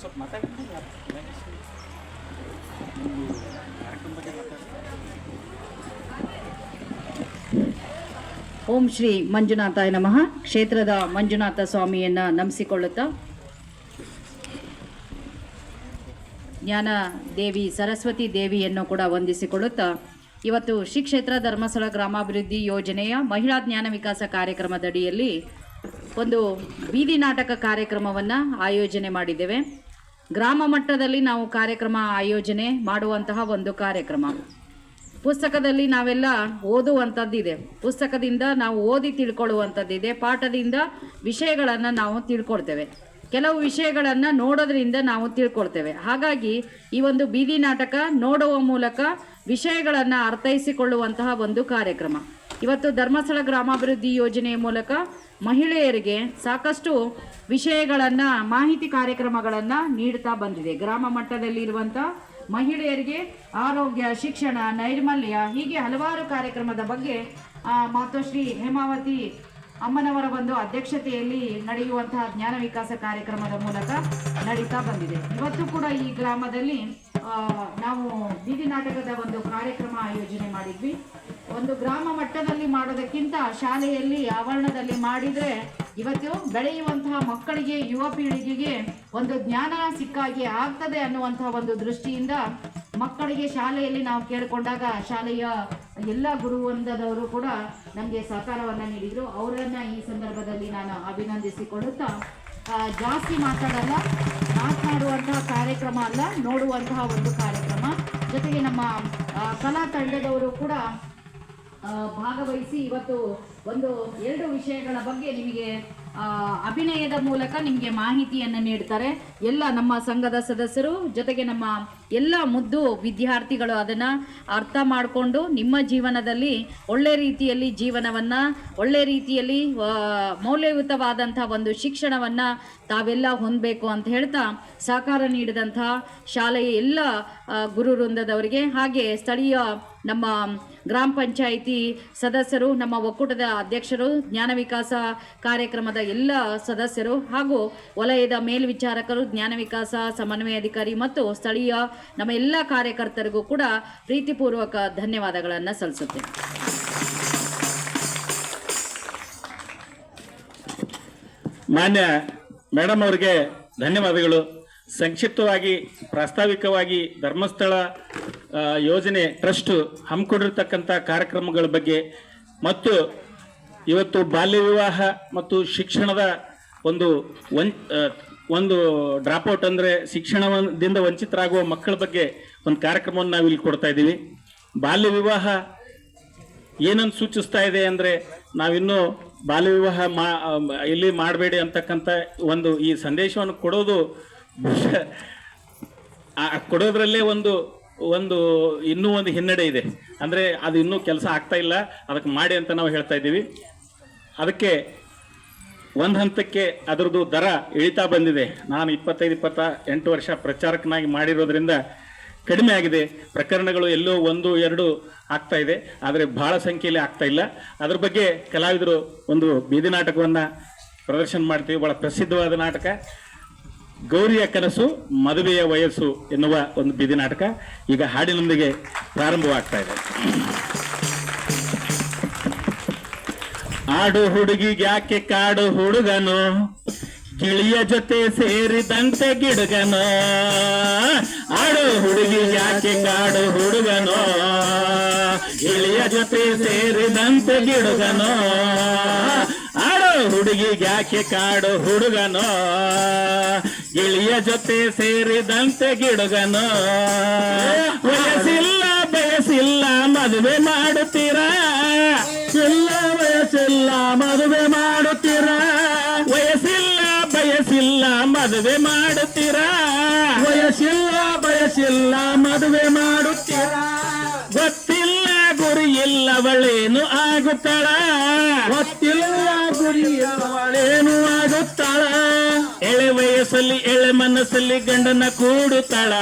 ಸ್ವಲ್ಪ ಮಾತಾಡ್ತೀನಿ ಕಾರ್ಯಕ್ರಮ ಬಗ್ಗೆ ಓಂ ಶ್ರೀ ಮಂಜುನಾಥಾಯ ನಮಃ. ಕ್ಷೇತ್ರದ ಮಂಜುನಾಥ ಸ್ವಾಮಿಯನ್ನು ನಮಿಸಿಕೊಳ್ಳುತ್ತಾ ಜ್ಞಾನ ದೇವಿ ಸರಸ್ವತಿ ದೇವಿಯನ್ನು ಕೂಡ ವಂದಿಸಿಕೊಳ್ಳುತ್ತಾ ಇವತ್ತು ಶ್ರೀ ಕ್ಷೇತ್ರ ಧರ್ಮಸ್ಥಳ ಗ್ರಾಮಾಭಿವೃದ್ಧಿ ಯೋಜನೆಯ ಮಹಿಳಾ ಜ್ಞಾನ ವಿಕಾಸ ಕಾರ್ಯಕ್ರಮದಡಿಯಲ್ಲಿ ಒಂದು ಬೀದಿ ನಾಟಕ ಕಾರ್ಯಕ್ರಮವನ್ನು ಆಯೋಜನೆ ಮಾಡಿದ್ದೇವೆ. ಗ್ರಾಮ ಮಟ್ಟದಲ್ಲಿ ನಾವು ಕಾರ್ಯಕ್ರಮ ಆಯೋಜನೆ ಮಾಡುವಂತಹ ಒಂದು ಕಾರ್ಯಕ್ರಮ. ಪುಸ್ತಕದಲ್ಲಿ ನಾವೆಲ್ಲ ಓದುವಂಥದ್ದಿದೆ, ಪುಸ್ತಕದಿಂದ ನಾವು ಓದಿ ತಿಳ್ಕೊಳ್ಳುವಂಥದ್ದಿದೆ, ಪಾಠದಿಂದ ವಿಷಯಗಳನ್ನು ನಾವು ತಿಳ್ಕೊಳ್ತೇವೆ, ಕೆಲವು ವಿಷಯಗಳನ್ನು ನೋಡೋದ್ರಿಂದ ನಾವು ತಿಳ್ಕೊಳ್ತೇವೆ. ಹಾಗಾಗಿ ಈ ಒಂದು ಬೀದಿ ನಾಟಕ ನೋಡುವ ಮೂಲಕ ವಿಷಯಗಳನ್ನು ಅರ್ಥೈಸಿಕೊಳ್ಳುವಂತಹ ಒಂದು ಕಾರ್ಯಕ್ರಮ. ಇವತ್ತು ಧರ್ಮಸ್ಥಳ ಗ್ರಾಮಾಭಿವೃದ್ಧಿ ಯೋಜನೆಯ ಮೂಲಕ ಮಹಿಳೆಯರಿಗೆ ಸಾಕಷ್ಟು ವಿಷಯಗಳನ್ನು ಮಾಹಿತಿ ಕಾರ್ಯಕ್ರಮಗಳನ್ನು ನೀಡ್ತಾ ಬಂದಿದೆ. ಗ್ರಾಮ ಮಟ್ಟದಲ್ಲಿರುವಂಥ ಮಹಿಳೆಯರಿಗೆ ಆರೋಗ್ಯ, ಶಿಕ್ಷಣ, ನೈರ್ಮಲ್ಯ ಹೀಗೆ ಹಲವಾರು ಕಾರ್ಯಕ್ರಮದ ಬಗ್ಗೆ ಮಾತೋಶ್ರೀ ಹೇಮಾವತಿ ಅಮ್ಮನವರ ಒಂದು ಅಧ್ಯಕ್ಷತೆಯಲ್ಲಿ ನಡೆಯುವಂತಹ ಜ್ಞಾನ ವಿಕಾಸ ಕಾರ್ಯಕ್ರಮದ ಮೂಲಕ ನಡೀತಾ ಬಂದಿದೆ. ಇವತ್ತು ಕೂಡ ಈ ಗ್ರಾಮದಲ್ಲಿ ನಾವು ಬೀದಿ ನಾಟಕದ ಒಂದು ಕಾರ್ಯಕ್ರಮ ಆಯೋಜನೆ ಮಾಡಿದ್ವಿ. ಒಂದು ಗ್ರಾಮ ಮಟ್ಟದಲ್ಲಿ ಮಾಡೋದಕ್ಕಿಂತ ಶಾಲೆಯಲ್ಲಿ ಆವರಣದಲ್ಲಿ ಮಾಡಿದರೆ ಇವತ್ತು ಬೆಳೆಯುವಂತಹ ಮಕ್ಕಳಿಗೆ, ಯುವ ಪೀಳಿಗೆಗೆ ಒಂದು ಜ್ಞಾನ ಸಿಕ್ಕಾಗಿ ಆಗ್ತದೆ ಅನ್ನುವಂತಹ ಒಂದು ದೃಷ್ಟಿಯಿಂದ ಮಕ್ಕಳಿಗೆ ಶಾಲೆಯಲ್ಲಿ ನಾವು ಕೇಳಿಕೊಂಡಾಗ ಶಾಲೆಯ ಎಲ್ಲ ಗುರುವೃಂದದವರು ಕೂಡ ನಮಗೆ ಸಹಕಾರವನ್ನು ನೀಡಿದರು. ಅವರನ್ನು ಈ ಸಂದರ್ಭದಲ್ಲಿ ನಾನು ಅಭಿನಂದಿಸಿಕೊಳ್ಳುತ್ತಾ ಜಾಸ್ತಿ ಮಾತನಾಡುವಂತಹ ಕಾರ್ಯಕ್ರಮ ಅಲ್ಲ, ನೋಡುವಂತಹ ಒಂದು ಕಾರ್ಯಕ್ರಮ. ಜೊತೆಗೆ ನಮ್ಮ ಕಲಾ ತಂಡದವರು ಕೂಡ ಭಾಗವಹಿಸಿ ಇವತ್ತು ಒಂದು 2 ವಿಷಯಗಳ ಬಗ್ಗೆ ನಿಮಗೆ ಅಭಿನಯದ ಮೂಲಕ ನಿಮಗೆ ಮಾಹಿತಿಯನ್ನು ನೀಡ್ತಾರೆ. ಎಲ್ಲ ನಮ್ಮ ಸಂಘದ ಸದಸ್ಯರು ಜೊತೆಗೆ ನಮ್ಮ ಎಲ್ಲ ಮುದ್ದು ವಿದ್ಯಾರ್ಥಿಗಳು ಅದನ್ನು ಅರ್ಥ ಮಾಡಿಕೊಂಡು ನಿಮ್ಮ ಜೀವನದಲ್ಲಿ ಒಳ್ಳೆ ರೀತಿಯಲ್ಲಿ ಜೀವನವನ್ನು, ಒಳ್ಳೆ ರೀತಿಯಲ್ಲಿ ಮೌಲ್ಯಯುತವಾದಂಥ ಒಂದು ಶಿಕ್ಷಣವನ್ನು ತಾವೆಲ್ಲ ಹೊಂದಬೇಕು ಅಂತ ಹೇಳ್ತಾ ಸಹಕಾರ ನೀಡಿದಂಥ ಶಾಲೆಯ ಎಲ್ಲ ಗುರು ವೃಂದದವರಿಗೆ, ಹಾಗೆ ಸ್ಥಳೀಯ ನಮ್ಮ ಗ್ರಾಮ ಪಂಚಾಯಿತಿ ಸದಸ್ಯರು, ನಮ್ಮ ಒಕ್ಕೂಟದ ಅಧ್ಯಕ್ಷರು, ಜ್ಞಾನ ವಿಕಾಸ ಕಾರ್ಯಕ್ರಮದ ಎಲ್ಲ ಸದಸ್ಯರು ಹಾಗೂ ವಲಯದ ಮೇಲ್ವಿಚಾರಕರು, ಜ್ಞಾನ ವಿಕಾಸ ಸಮನ್ವಯ ಅಧಿಕಾರಿ ಮತ್ತು ಸ್ಥಳೀಯ ನಮ್ಮ ಎಲ್ಲ ಕಾರ್ಯಕರ್ತರಿಗೂ ಕೂಡ ಪ್ರೀತಿಪೂರ್ವಕ ಧನ್ಯವಾದಗಳನ್ನು ಸಲ್ಲಿಸುತ್ತೇನೆ. ಮಾನ್ಯ ಮೇಡಮ್ ಅವರಿಗೆ ಧನ್ಯವಾದಗಳು. ಸಂಕ್ಷಿಪ್ತವಾಗಿ ಪ್ರಾಸ್ತಾವಿಕವಾಗಿ ಧರ್ಮಸ್ಥಳ ಯೋಜನೆ ಟ್ರಸ್ಟ್ ಹಮ್ಮಿಕೊಂಡಿರ್ತಕ್ಕಂಥ ಕಾರ್ಯಕ್ರಮಗಳ ಬಗ್ಗೆ ಮತ್ತು ಇವತ್ತು ಬಾಲ್ಯ ವಿವಾಹ ಮತ್ತು ಶಿಕ್ಷಣದ ಒಂದು ಡ್ರಾಪ್ಔಟ್ ಅಂದರೆ ಶಿಕ್ಷಣದಿಂದ ವಂಚಿತರಾಗುವ ಮಕ್ಕಳ ಬಗ್ಗೆ ಒಂದು ಕಾರ್ಯಕ್ರಮವನ್ನು ನಾವು ಇಲ್ಲಿ ಕೊಡ್ತಾ ಇದ್ದೀವಿ. ಬಾಲ್ಯ ವಿವಾಹ ಏನನ್ನು ಸೂಚಿಸ್ತಾ ಇದೆ ಅಂದರೆ ನಾವಿನ್ನೂ ಬಾಲ್ಯ ವಿವಾಹ ಇಲ್ಲಿ ಮಾಡಬೇಡಿ ಅಂತಕ್ಕಂಥ ಈ ಸಂದೇಶವನ್ನು ಕೊಡೋದ್ರಲ್ಲೇ ಇನ್ನೂ ಒಂದು ಹಿನ್ನಡೆ ಇದೆ. ಅಂದರೆ ಅದು ಇನ್ನೂ ಕೆಲಸ ಆಗ್ತಾ ಇಲ್ಲ, ಅದಕ್ಕೆ ಮಾಡಿ ಅಂತ ನಾವು ಹೇಳ್ತಾ ಇದ್ದೀವಿ. ಅದಕ್ಕೆ ಒಂದು ಹಂತಕ್ಕೆ ಅದರದ್ದು ದರ ಇಳಿತಾ ಬಂದಿದೆ. ನಾನು 25-28 ವರ್ಷ ಪ್ರಚಾರಕನಾಗಿ ಮಾಡಿರೋದ್ರಿಂದ ಕಡಿಮೆ ಆಗಿದೆ. ಪ್ರಕರಣಗಳು ಎಲ್ಲೋ 1-2 ಆಗ್ತಾ ಇದೆ, ಆದರೆ ಬಹಳ ಸಂಖ್ಯೆಯಲ್ಲಿ ಆಗ್ತಾ ಇಲ್ಲ. ಅದ್ರ ಬಗ್ಗೆ ಕಲಾವಿದರು ಒಂದು ಬೀದಿ ನಾಟಕವನ್ನು ಪ್ರದರ್ಶನ ಮಾಡ್ತೀವಿ. ಬಹಳ ಪ್ರಸಿದ್ಧವಾದ ನಾಟಕ ಗೌರಿಯ ಕನಸು ಮದುವೆಯ ವಯಸ್ಸು ಎನ್ನುವ ಒಂದು ಬೀದಿ ನಾಟಕ ಈಗ ಹಾಡಿನೊಂದಿಗೆ ಪ್ರಾರಂಭವಾಗ್ತಾ ಇದೆ. ಆಡು ಹುಡುಗಿಗೆ ಯಾಕೆ ಕಾಡು ಹುಡುಗನು, ಗಿಳಿಯ ಜೊತೆ ಸೇರಿದಂತೆ ಗಿಡುಗನು. ಆಡು ಹುಡುಗಿಗೆ ಯಾಕೆ ಕಾಡು ಹುಡುಗನು, ಗಿಳಿಯ ಜೊತೆ ಸೇರಿದಂತೆ ಗಿಡುಗನು. ಆಡು ಹುಡುಗಿಗೆ ಯಾಕೆ ಕಾಡು ಹುಡುಗನು, ಗಿಳಿಯ ಜೊತೆ ಸೇರಿದಂತೆ ಗಿಡುಗನು. ವಯಸ್ಸಿಲ್ಲ ಬಯಸಿಲ್ಲ ಮದುವೆ ಮಾಡುತ್ತೀರಾ, ವಯಸ್ಸಿಲ್ಲ ಮದುವೆ ಮಾಡುತ್ತೀರಾ. ವಯಸ್ಸಿಲ್ಲ ಬಯಸಿಲ್ಲ ಮದುವೆ ಮಾಡುತ್ತೀರಾ, ವಯಸ್ಸಿಲ್ಲ ಬಯಸಿಲ್ಲ ಮದುವೆ ಮಾಡುತ್ತೀರಾ. ಗೊತ್ತಿಲ್ಲ ಗುರಿ ಇಲ್ಲವಳೇನು ಆಗುತ್ತಾಳ, ಗೊತ್ತಿಲ್ಲ ಹುಡುಗಿ ಅವಳೇನು ಆಗುತ್ತಾಳ ಎಳೆ ವಯಸ್ಸಲ್ಲಿ ಎಳೆ ಮನಸ್ಸಲ್ಲಿ ಗಂಡನ ಕೂಡುತ್ತಾಳ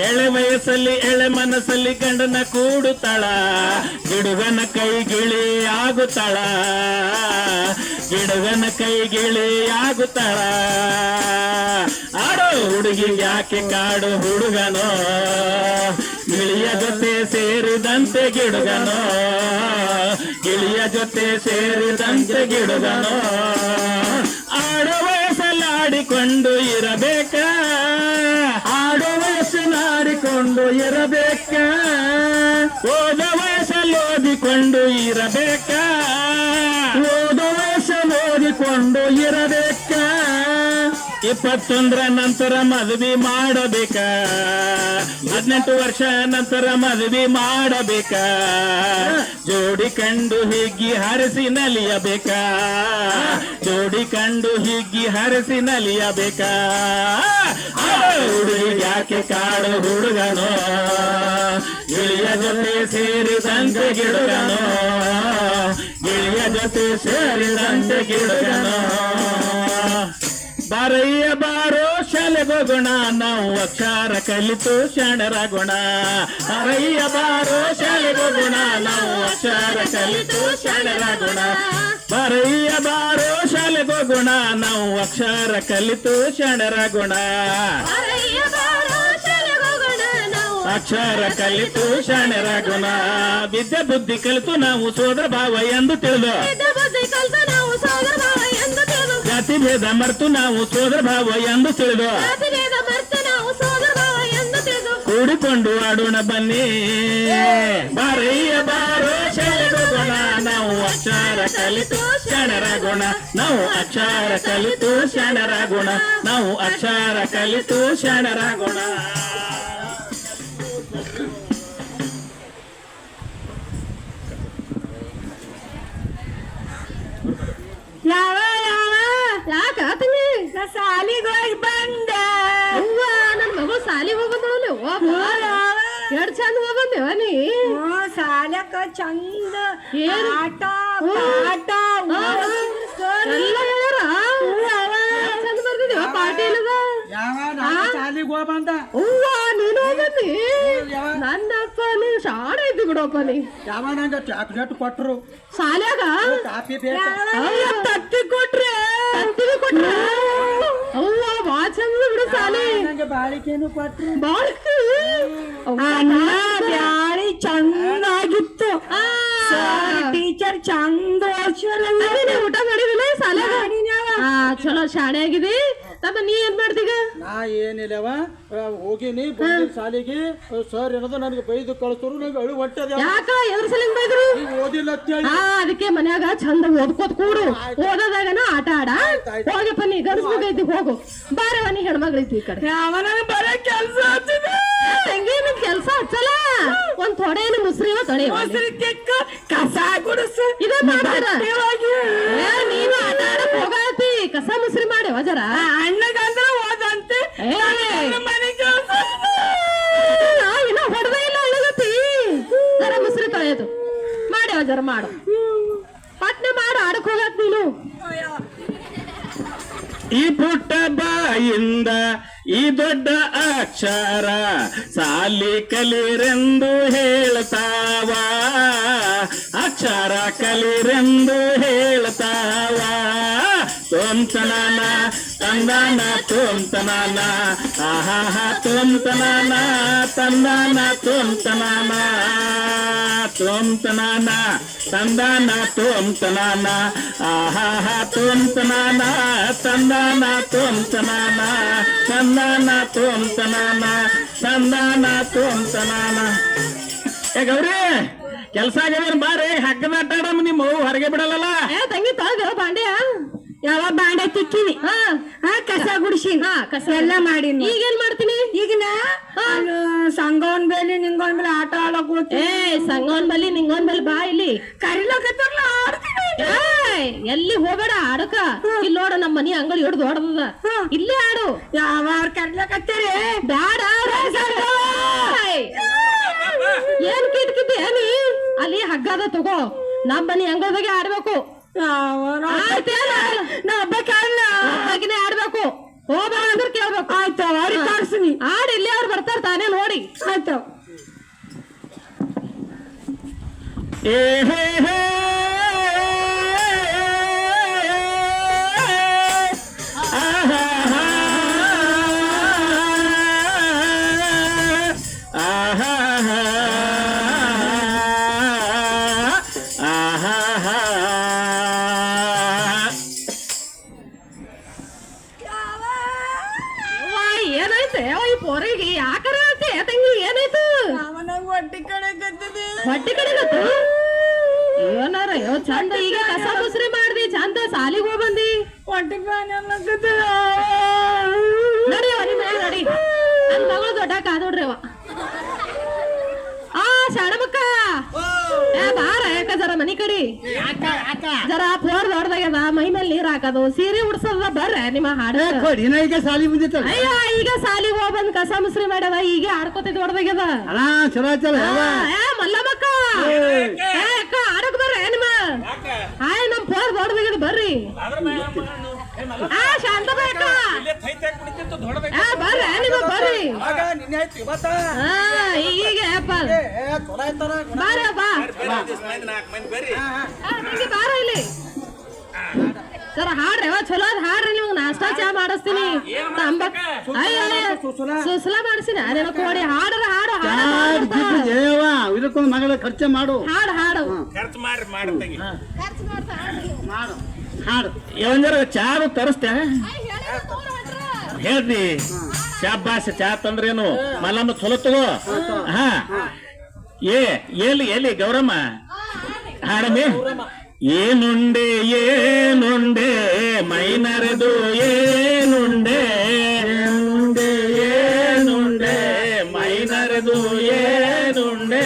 ಎಳೆ ವಯಸ್ಸಲ್ಲಿ ಎಳೆ ಮನಸ್ಸಲ್ಲಿ ಗಂಡನ ಕೂಡುತ್ತಾಳ ಗಿಡುಗನ ಕೈಗಿಳಿ ಆಗುತ್ತಾಳ ಗಿಡುಗನ ಕೈಗಿಳಿ ಆಗುತ್ತಾಳ ಆಡೋ ಹುಡುಗಿ ಯಾಕೆ ಕಾಡು ಹುಡುಗನೋ ಗಿಳಿಯ ಜೊತೆ ಸೇರಿದಂತೆ ಗಿಡುಗನೋ ಗಿಳಿಯ ಜೊತೆ ಸೇರಿದಂತೆ ಗಿಡುಗನೋ ಆಡೋ ವಯಸ್ಸಲ್ಲಾಡಿಕೊಂಡು ಇರಬೇಕ ಆಡೋ ವಯಸ್ಸನ್ನಾಡಿಕೊಂಡು ಇರಬೇಕ ಓದ ವಯಸ್ಸಲ್ಲಿ ಓದಿಕೊಂಡು ಇರಬೇಕ ಓದ ವಯಸ್ಸಲ್ಲಿ ಓದಿಕೊಂಡು ಇರಬೇಕ 21 ನಂತರ ಮದುವೆ ಮಾಡಬೇಕ 18 ವರ್ಷ ನಂತರ ಮದುವೆ ಮಾಡಬೇಕ ಜೋಡಿ ಕಂಡು ಹಿಗ್ಗಿ ಹರಸಿ ನಲಿಯಬೇಕ ಜೋಡಿ ಕಂಡು ಹಿಗ್ಗಿ ಹರಸಿ ನಲಿಯಬೇಕ ಹುಡುಗಿ ಯಾಕೆ ಕಾಡು ಹುಡುಗನೋ ಗಿಳಿಯ ಜೊತೆ ಸೇರಿದಂತೆ ಗಿಡುಗನೋ ಗಿಳಿಯ ಜೊತೆ ಸೇರಿದಂತೆ ಗಿಡುಗನೋ ಬಾರಯ್ಯ ಬಾರೋ ಶಾಲೆಗೋಗೋಣ ನಾವು ಅಕ್ಷರ ಕಲಿತು ಶಾಣರಾಗೋಣ ಬಾರಯ್ಯ ಬಾರೋ ಶಾಲೆಗೋಗೋಣ ನಾವು ಅಕ್ಷರ ಕಲಿತು ಶಾಣರಾಗೋಣ ಬಾರಯ್ಯ ಬಾರೋ ಶಾಲೆಗೋಗೋಣ ನಾವು ಅಕ್ಷರ ಕಲಿತು ಶಾಣರಾಗೋಣ ಅಕ್ಷರ ಕಲಿತು ಶಾಣರಾಗೋಣ ವಿದ್ಯೆ ಬುದ್ಧಿ ಕಲಿತು ನಾವು ಸೋದರ ಭಾವ ಎಂದು ತಿಳಿದು ಜಾತಿ ಭೇದ ಮರೆತು ನಾವು ಸೋದರ ಭಾವ ಎಂದು ತಿಳಿದು ಕೂಡಿಕೊಂಡು ಆಡೋಣ ಬನ್ನಿ ಬಾರಯ್ಯ ಬಾರೋ ಶಾಲೆಗೋಗೋಣ ನಾವು ಅಕ್ಷರ ಕಲಿತು ಶಾಣರಾಗೋಣ ನಾವು ಅಕ್ಷರ ಕಲಿತು ಶಾಣರಾಗೋಣ ನಾವು ಅಕ್ಷರ ಕಲಿತು ಶಾಣರಾಗೋಣ ಯಾವ ಯಾವ ಯಾಕ ತಂಗಿ ಸಾಲಿಗೆ ಹೋಗಿ ಬಂದ ನನ್ ಮಗಳು ಸಾಲಿಗೆ ಹೋಗ್ಬಂದಳು ಎರಡ್ ಚಂದ ಹೋಗ್ಬಂದೇವ ನೀ ಸಾಲಕ್ಕ ಚಂದ ಆಟ ಪಾಠ ಎಲ್ಲ ಹೇಳ್ಯಾರ ಚಂದ ಬರ್ತಿದೇವ ಪಾಠ ಏನದ ಶಾಲಿಗೆ ಹೋಗ ಬಂದ ಅವ್ವ ನೀನು ಹೋಗತಿ ನನ್ನಪ್ಪ ನೀ ಶಾಣ ಇದ್ದು ಬಿಡಪ್ಪ ನೀ ಯಾವ ನಂಗೆ ಚಾಕ್ಲೇಟ್ ಕೊಟ್ರು ಸಾಲ್ಯಾಗ ಕಾಫಿ ಬೇಕು ತತ್ತಿ ಕೊಟ್ರೆ ತತ್ತಿಗೆ ಕೊಟ್ರೆ ಅವ್ವ ಬಾ ಚಂದ ಬಿಡು ಸಾಲಿ ನಂಗೆ ಬಾಳಿಕೆನು ಕೊಟ್ರು ಬಾಳ್ಕಿ ಅನ್ನ ಬ್ಯಾಳಿ ಚಂದಾಗಿತ್ತು ಟೀಚರ್ ಚಂದ ಊಟ ಮಾಡಿದಿಲ್ಲ ಸಾಲ್ಯಾಗ ಚಲೋ ಶಾಣೆ ಆಗಿದೆ ತಮ್ಮ ನೀ ಏನ್ ಮಾಡ್ತೀಗ ನಾ ಏನಿಲ್ಲವ ಹೋಗಿನಿ ಬಂದಿನ ಸಾಲಿಗೆ ಸರ್ ಏನದ ನನಗೆ ಬೈದು ಕಳ್ಸೋರು ನಂಗೆ ಅಳು ಹೊಟ್ಟದ ಯಾಕ ಎದ್ರ ಸಲಿಂದ ಬೈದ್ರು ಓದಿಲ್ಲ ಅಂತೇಳಿ ಅದಕ್ಕೆ ಮನ್ಯಾಗ ಚಂದ ಓದ್ಕೋತ್ ಕೂಡು ಓದೋದಾಗನ ಆಟ ಆಡ ಹೋಗಪ್ಪ ನೀ ಗಂಡಸ್ಬೇಕೈತಿ ಹೋಗು ಬಾರವ ನೀ ಹೆಣ್ಮಗಳೈತಿ ಈ ಕಡೆ ಅವನ ಬರೋ ಕೆಲಸ ಹಚ್ಚಿದೆ ತಂಗಿ ನಿನ್ ಕೆಲ್ಸ ಹಚ್ಚಲ್ಲ ಒಂದ್ ಥೋಡೆ ಏನು ಮುಸ್ರಿವ ತೊಳೆ ಮೊಸರು ಕೆಕ್ಕ ಕಸ ಗುಡಿಸು ಇದ ಮಾಡ್ತಾರ ನೀನು ಆಟ ಆಡಕ್ ಹೋಗತಿ ಕಸ ಮುಸ್ರಿ ಮಾಡ್ಯವ ಜರ ಅಣ್ಣಗಂದ್ರ ಓದಂತೆ ಮನೆ ಕೆಲಸ ಇನ್ನ ಹೊಡೆದೇ ಇಲ್ಲ ಅಳ್ಳಗತಿ ಜರ ಮುಸ್ರಿ ತೊಳೆಯೋದು ಮಾಡ್ಯವ ಜರ ಮಾಡು ಪಟ್ನೆ ಮಾಡು ಆಡಕ್ ಹೋಗತ್ ನೀನು ಈ ಪುಟ್ಟ ಬಾಯಿಂದ ಈ ದೊಡ್ಡ ಅಕ್ಷರ ಸಾಲಿ ಕಲಿರೆಂದು ಹೇಳ್ತಾವ ಅಕ್ಷರ ಕಲಿರೆಂದು ಹೇಳ್ತಾವ ತೋಂತನಾನ ತಂದಾನ ತೋಂತನಾನ ಆಹಾಹ ತೋಂತನಾನ ತಂದಾನ ತೋಂತನಾನ ತೋಂತನಾನ ತಂದಾನ ತೋಂತನಾನ ಆಹಾಹ ತೋಂತನಾನ ತಂದಾನ ತೋಂತನಾನ ತಂದಾನ ತೋಂತನಾನ ತಂದಾನ ತೋಂತನಾನ ಏ ಗೌರಿ ಕೆಲ್ಸ ಆಗ್ಯದೇನ್ ಬಾರಿ ಹಗ್ಗದ ಆಟ ಆಡಮ್ ನಿಮ್ಮ ಹೊರಗೆ ಬಿಡಲ್ಲ ತಂಗಿ ತೊಳೆದೇವ ಬಾಂಡ್ಯ ಯಾವ ಬಾಂಡೆ ತಿಕ್ಕಿನಿ ಕಸ ಗುಡಿಸಿ ಕಸ ಎಲ್ಲ ಮಾಡೀನಿ ಈಗೇನ್ ಮಾಡ್ತೀನಿ ಈಗಿನ ಸಂಗವನ್ ಬೇಲಿ ನಿಂಗೊಂದ್ ಮೇಲೆ ಆಟ ಆಡಕ್ ಹೋಗ್ತೀನಿ ಸಂಗವನ್ ಬಲ್ಲಿ ನಿಂಗೊಂದ್ ಬಲ್ಲಿ ಬಾ ಇಲ್ಲಿ ಕರಿಲಕತ್ತಾರಲ್ಲ ಆಡ್ತೀನಿ ಎಲ್ಲಿ ಹೋಗಬೇಡ ಆಡಕ ಇಲ್ಲಿ ನೋಡ ನಮ್ಮ ಮನಿ ಅಂಗಡಿ ಹಿಡ್ದು ಹೊಡೆದ ಇಲ್ಲೇ ಆಡು ಯಾವ ಕರಿಲಕತ್ತೀರಿ ಬ್ಯಾಡ ಏನ್ ಕಿಟ್ಕಿದ್ದೆ ನೀ ಅಲ್ಲಿ ಹಗ್ಗದ ತಗೋ ನಮ್ಮ ಮನಿ ಅಂಗಳದಾಗೆ ಆಡ್ಬೇಕು ನಾ ಹಬ್ಬಕ್ಕೆ ಆಡಲ್ಲ. ಹಬ್ಬಕ್ಕಿನೇ ಆಡ್ಬೇಕು. ಹೋಗ್ಬೇಡ ಅಂದ್ರೆ ಕೇಳ್ಬೇಕು. ಆಯ್ತು ಅವ್ರಿಗೆ ಕಾಡ್ಸಿನಿ. ಆಡ್ ಇಲ್ಲಿ ಅವ್ರು ಬರ್ತಾರ ತಾನೇ ನೋಡಿ. ಆಯ್ತು ಏ ಹೇ ಹೇ ಏನಾಯ್ತು ಈ ಪೋರಿಗೆ ಯಾಕರ ಹೇಳ್ತಿ ತಂಗಿ? ಏನಾಯ್ತು? ಹೊಟ್ಟಿ ಕಡೆ ಗದ್ದದೆ. ಹೊಟ್ಟಿ ಕಡೆಗತ್ತು ಏನಾರ ಚಂದ ಈಗ ಕಸ ಮುಸ್ರಿ ಮಾಡ್ದಿ, ಚಂದ ಸಾಲಿಗೆ ಹೋಗ್ ಬಂದಿ. ಹೊಟ್ಟಿ ಬ್ಯಾನ್ ಅನ್ನಕತ್ತದ. ನಡಿಯವ ನಿಮ್ಮ ನಡಿ. ನನ್ ಮಗಳು ದೊಡ್ಡ ಕಾದೋಡ್ರಿ ಅವ. ಶಾಣಮಕ್ಕ ಬಾರ ಯಾಕ ಜರ ಮನಿ ಕಡಿ ಜರ ಫೋರ್ ದೊಡ್ಡದಾಗ್ಯದ, ಮೈ ಮೇಲೆ ನೀರ್ ಹಾಕದು, ಸೀರೆ ಉಡ್ಸದ ಬರ್ರ ನಿಮ್ಮ ಹಾಡು. ಈಗ ಸಾಲಿ ಬಂದಿತ್ತ ಅಯ್ಯ ಈಗ ಸಾಲಿಗೆ ಹೋಗ್ ಬಂದ್ ಕಸ ಮುಸ್ರಿ ಮಾಡ್ಯದ, ಈಗ ಆಡ್ಕೋತೈತಿ ದೊಡ್ಡದಾಗ್ಯದ. ಅಲ್ಲ ಚಲೋ ಚಲೋ ಮಲ್ಲಮ್ಮಕ್ಕ ಅಕ್ಕ ಆಡಕ್ ಬರ್ರ ನಿಮ್ಮ ಆಯ್ ನಮ್ ಫೋರ್ ದೊಡ್ಡದಾಗ್ಯದ ಬರ್ರಿ. ಶಾಂತ ಬೇಕ ಬರ್ರ ನಿಮ್ಮ ಬರ್ರಿ. ಈಗ ಬಾರ ಬಾ ಬಾರ ಇಲ್ಲಿ ಸರ ಹಾಡ್ರಿ ಚಲೋ ಹಾಡ್ರಿ. ನಿಮ್ಗೆ ನಾಷ್ಟಾ ಚಾ ಮಾಡಿಸ್ತೀನಿ, ಸುಸ್ಲ ಮಾಡಿಸ್ತೀನಿ. ಅದೇನೋ ಕೋಡಿ ಹಾಡ್ರ ಹಾಡು ಇದಕ್ಕೊಂದು ಮಗಳ ಖರ್ಚು ಮಾಡು. ಹಾಡು ಹಾಡು ಹಾಡು ಯಾವಂಜಾರ ಚಾರು ತರಿಸ್ತೆ ಹೇಳ್ರಿ. ಶಾಬಾಸ್ ಚಾ ತಂದ್ರೇನು ಮಲ್ಲಮ್ಮ ಚಲೋ ತಗೋ. ಹಾ ಎಲ್ಲಿ ಗೌರಮ್ಮ ಹಾಡಮಿ. ಏನುಂಡೆ ಏನುಂಡೆ ಮೈನರೆದು ಏನುಂಡೆ ಏನುಂಡೆ ಮೈನರೆದು ಏನುಂಡೆ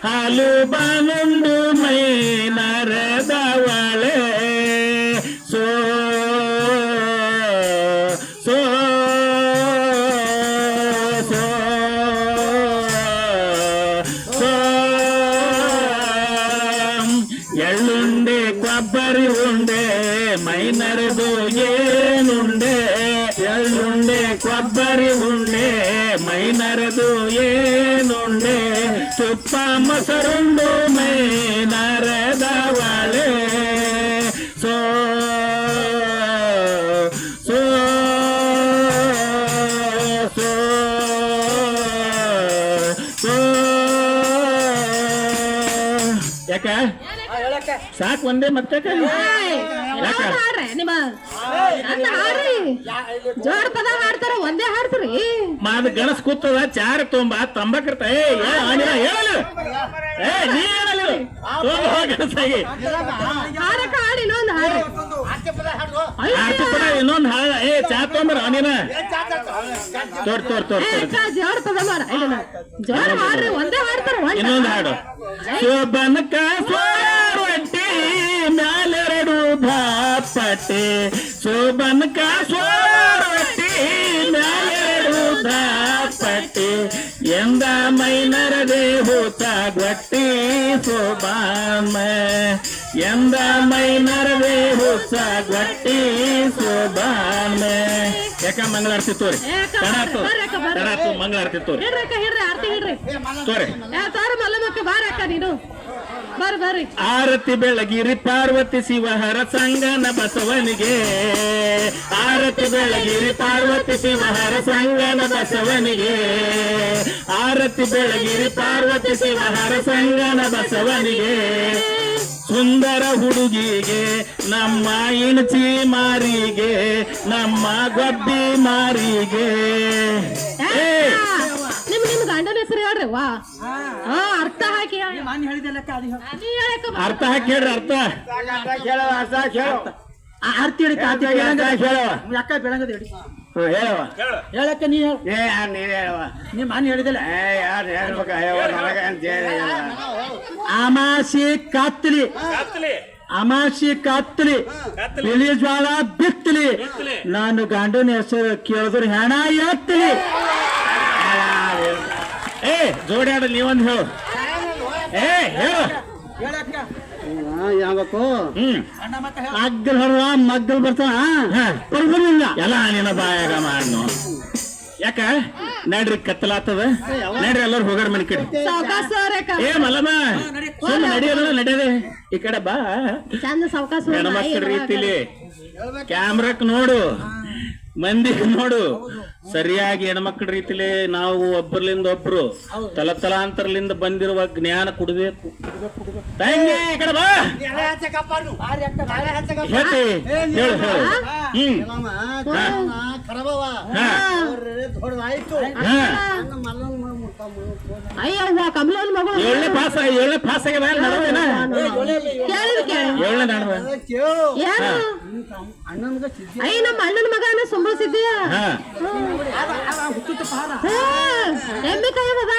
ಹಾಲು ಬಾನುಂಡು ಮೈನರೆದವಳೆ ಸೋ ಸೋ ಎಳ್ಳುಂಡೆ ಕೊಬ್ಬರಿ ಉಂಡೆ ಮೈನರೆದು ಏನುಂಡೆ ಎಳ್ಳುಂಡೆ ಕೊಬ್ಬರಿ ಉಂಡೆ ಮೈನರೆದು ಏನುಂಡೆ ತುಪ್ಪ ಮೊಸರುಂಡು ಮೈನರೆದವಳೆ ಸೋ ಸೋ ಸೋ ಸೋ ಯಾಕ ಸಾಕ್ ಒಂದೇ ಮತ್ತೆ ಹಾಡ್ರಿ ನಿಮ್ಮ ಹಾಡ್ರಿ ಜೋಡ್ ಪದ ಹಾಡ್ತಾರ ಒಂದೇ ಹಾಡ್ತೀರಿ. ಮಾದ ಗಣಸ್ ಕೂತದ ಚಾರ ತೊಂಬ ತಂಬಾಕಿರ್ತ ಹಾಡಕ್ಕ ಹಾಡಿ ಇನ್ನೊಂದು ಹಾಡ್ರಿ. ಇನ್ನೊಂದು ಹಾಡ ಚಾ ತೊಂಬರ ನೀನ ತೋರ್ ತೋರ್ ತೋರ್ ಜೋಡ್ ಪದ ಮಾಡ ಜೋಡ್ ಹಾಡ್ರಿ ಒಂದೇ ಹಾಡ್ತಾರ. ಇನ್ನೊಂದು ಹಾಡು ಶೋಭನಕ ಸ್ವರೊಟ್ಟಿ ಮ್ಯಾಲೆರಡು ಧಾಪಟೆ ಶೋಭನಕ ಸ್ವರೊಟ್ಟಿ ಮ್ಯಾಲೆರಡು ಧಾಪಟೆ ಎಂದ ಮೈನರದೆ ಹೂತ ಗೊಟ್ಟಿ ಶೋಭಾಮ ಎಂದ ಮೈನರದೆ ಹೂತ ಗೊಟ್ಟಿ ಶೋಭಾಮ ಯಾಕ ಮಂಗಳಾರತಿ ತೋರಿ ತಡಾತು ಮಂಗಳಾರತಿ ತೋರಿ ತೋರಿ ಮಲ್ಲಮ್ಮಕ್ಕ ಬಾರಕ್ಕ ನೀನು ಬರ್ರಿ ಬರ್ರಿ. ಆರತಿ ಬೆಳಗಿರಿ ಪಾರ್ವತಿ ಶಿವಹರ ಸಂಗನ ಬಸವನಿಗೆ ಆರತಿ ಬೆಳಗಿರಿ ಪಾರ್ವತಿ ಶಿವಹರ ಸಂಗನ ಬಸವನಿಗೆ ಆರತಿ ಬೆಳಗಿರಿ ಪಾರ್ವತಿ ಶಿವಹರ ಸಂಗನ ಬಸವನಿಗೆ ಸುಂದರ ಹುಡುಗಿಗೆ ನಮ್ಮ ಇಣಚಿ ಮಾರಿಗೆ ನಮ್ಮ ಗೊಬ್ಬಿ ಮಾರಿಗೆ ನಿಮ್ ಗಂಡನ ಹೆಸರು ಹೇಳ್ರಿ. ವಾ ಅರ್ಥ ಹಾಕಿ ಅರ್ಥ ಹಾಕಿ ಹೇಳ್ರಿ. ಆರ್ತಿ ಹಿಡಿ ಕಾತಿ ಯಾಕ ಬೆಳಂಗದ ಹಿಡಿ ಹೇಳವ ಹೇಳಕ್ಕ ನೀ ಹೇಳವ ನೀ ಮಾನ್ ಹೇಳಿದಿಲ್ಲ. ಯಾರು ಹೇಳ್ಬೇಕು ಅಮಾಸಿ ಕಾತ್ಲಿ ಅಮಾಸಿ ಕಾತ್ಲಿ ಬಿಳಿ ಜ್ವಾಳ ಬಿತ್ತಲಿ ನಾನು ಗಂಡನ ಹೆಸರು ಕೇಳಿದ್ರು ಹೆಣ ಎತ್ತಲಿ. ಜೋಡಿ ಆಡ ನೀವೊಂದು ಹೇಳು. ಹೇಳು ಯಾವಬೇಕು ಹ್ಮ್ ಅಗ್ಗಲ್ ಹೊರ ಮಗ್ಗಲ್ ಬರ್ತಾನ ಹಾ. ಬರ್ಬರ್ಲಿಲ್ಲ ಎಲ್ಲ ನಿನ್ನ ಬಾಯಾಗ ಮಾಡ್ನು ಯಾಕ ನಡ್ರಿ ಕತ್ತಲಾತದ ನಡ್ರಿ ಎಲ್ಲರೂ ಹೋಗಾರ ಮನಿ ಕಡೆ ಸಾವಕಾಶ ಏ ಮಲ್ಲಮ್ಮ ಸುಮ್ಮ ನಡೆಯೋದ ನಡೆಯದೆ ಈ ಕಡೆ ಬಾ ಚಂದ ಸಾವಕಾಶ ಹೆಣ್ಮಕ್ಳ ರೀತಿಲಿ ಕ್ಯಾಮ್ರಾಕ್ ನೋಡು ಮಂದಿಗೆ ನೋಡು ಸರಿಯಾಗಿ ಹೆಣ್ಮಕ್ಳ ರೀತಿಲಿ ನಾವು ಒಬ್ಬರ್ಲಿಂದ ಒಬ್ರು ತಲತಲಾಂತರಲಿಂದ ಬಂದಿರುವ ಜ್ಞಾನ ಕುಡಬೇಕು ತಂಗಿ ಈ ಕಡೆ ಬಾ ಹೇಳ್ತಿ ಹೇಳು ಹೇಳು ಹಾ ಅಯ್ಯವ್ವ ಕಮಲನ್ ಮಗಳು ಏಳನೇ ಪಾಸ್ ಆಗ್ಯದ ನಡವೇನ ಏಳನೇ ನಡವ ಏನು ಅಯ್ಯ ನಮ್ಮ ಅಣ್ಣನ ಮಗನ ಸಂಭಳಿಸಿದ್ದೀಯ ಹಾ ಎಮ್ಮೆ ಕೈ ಮಗ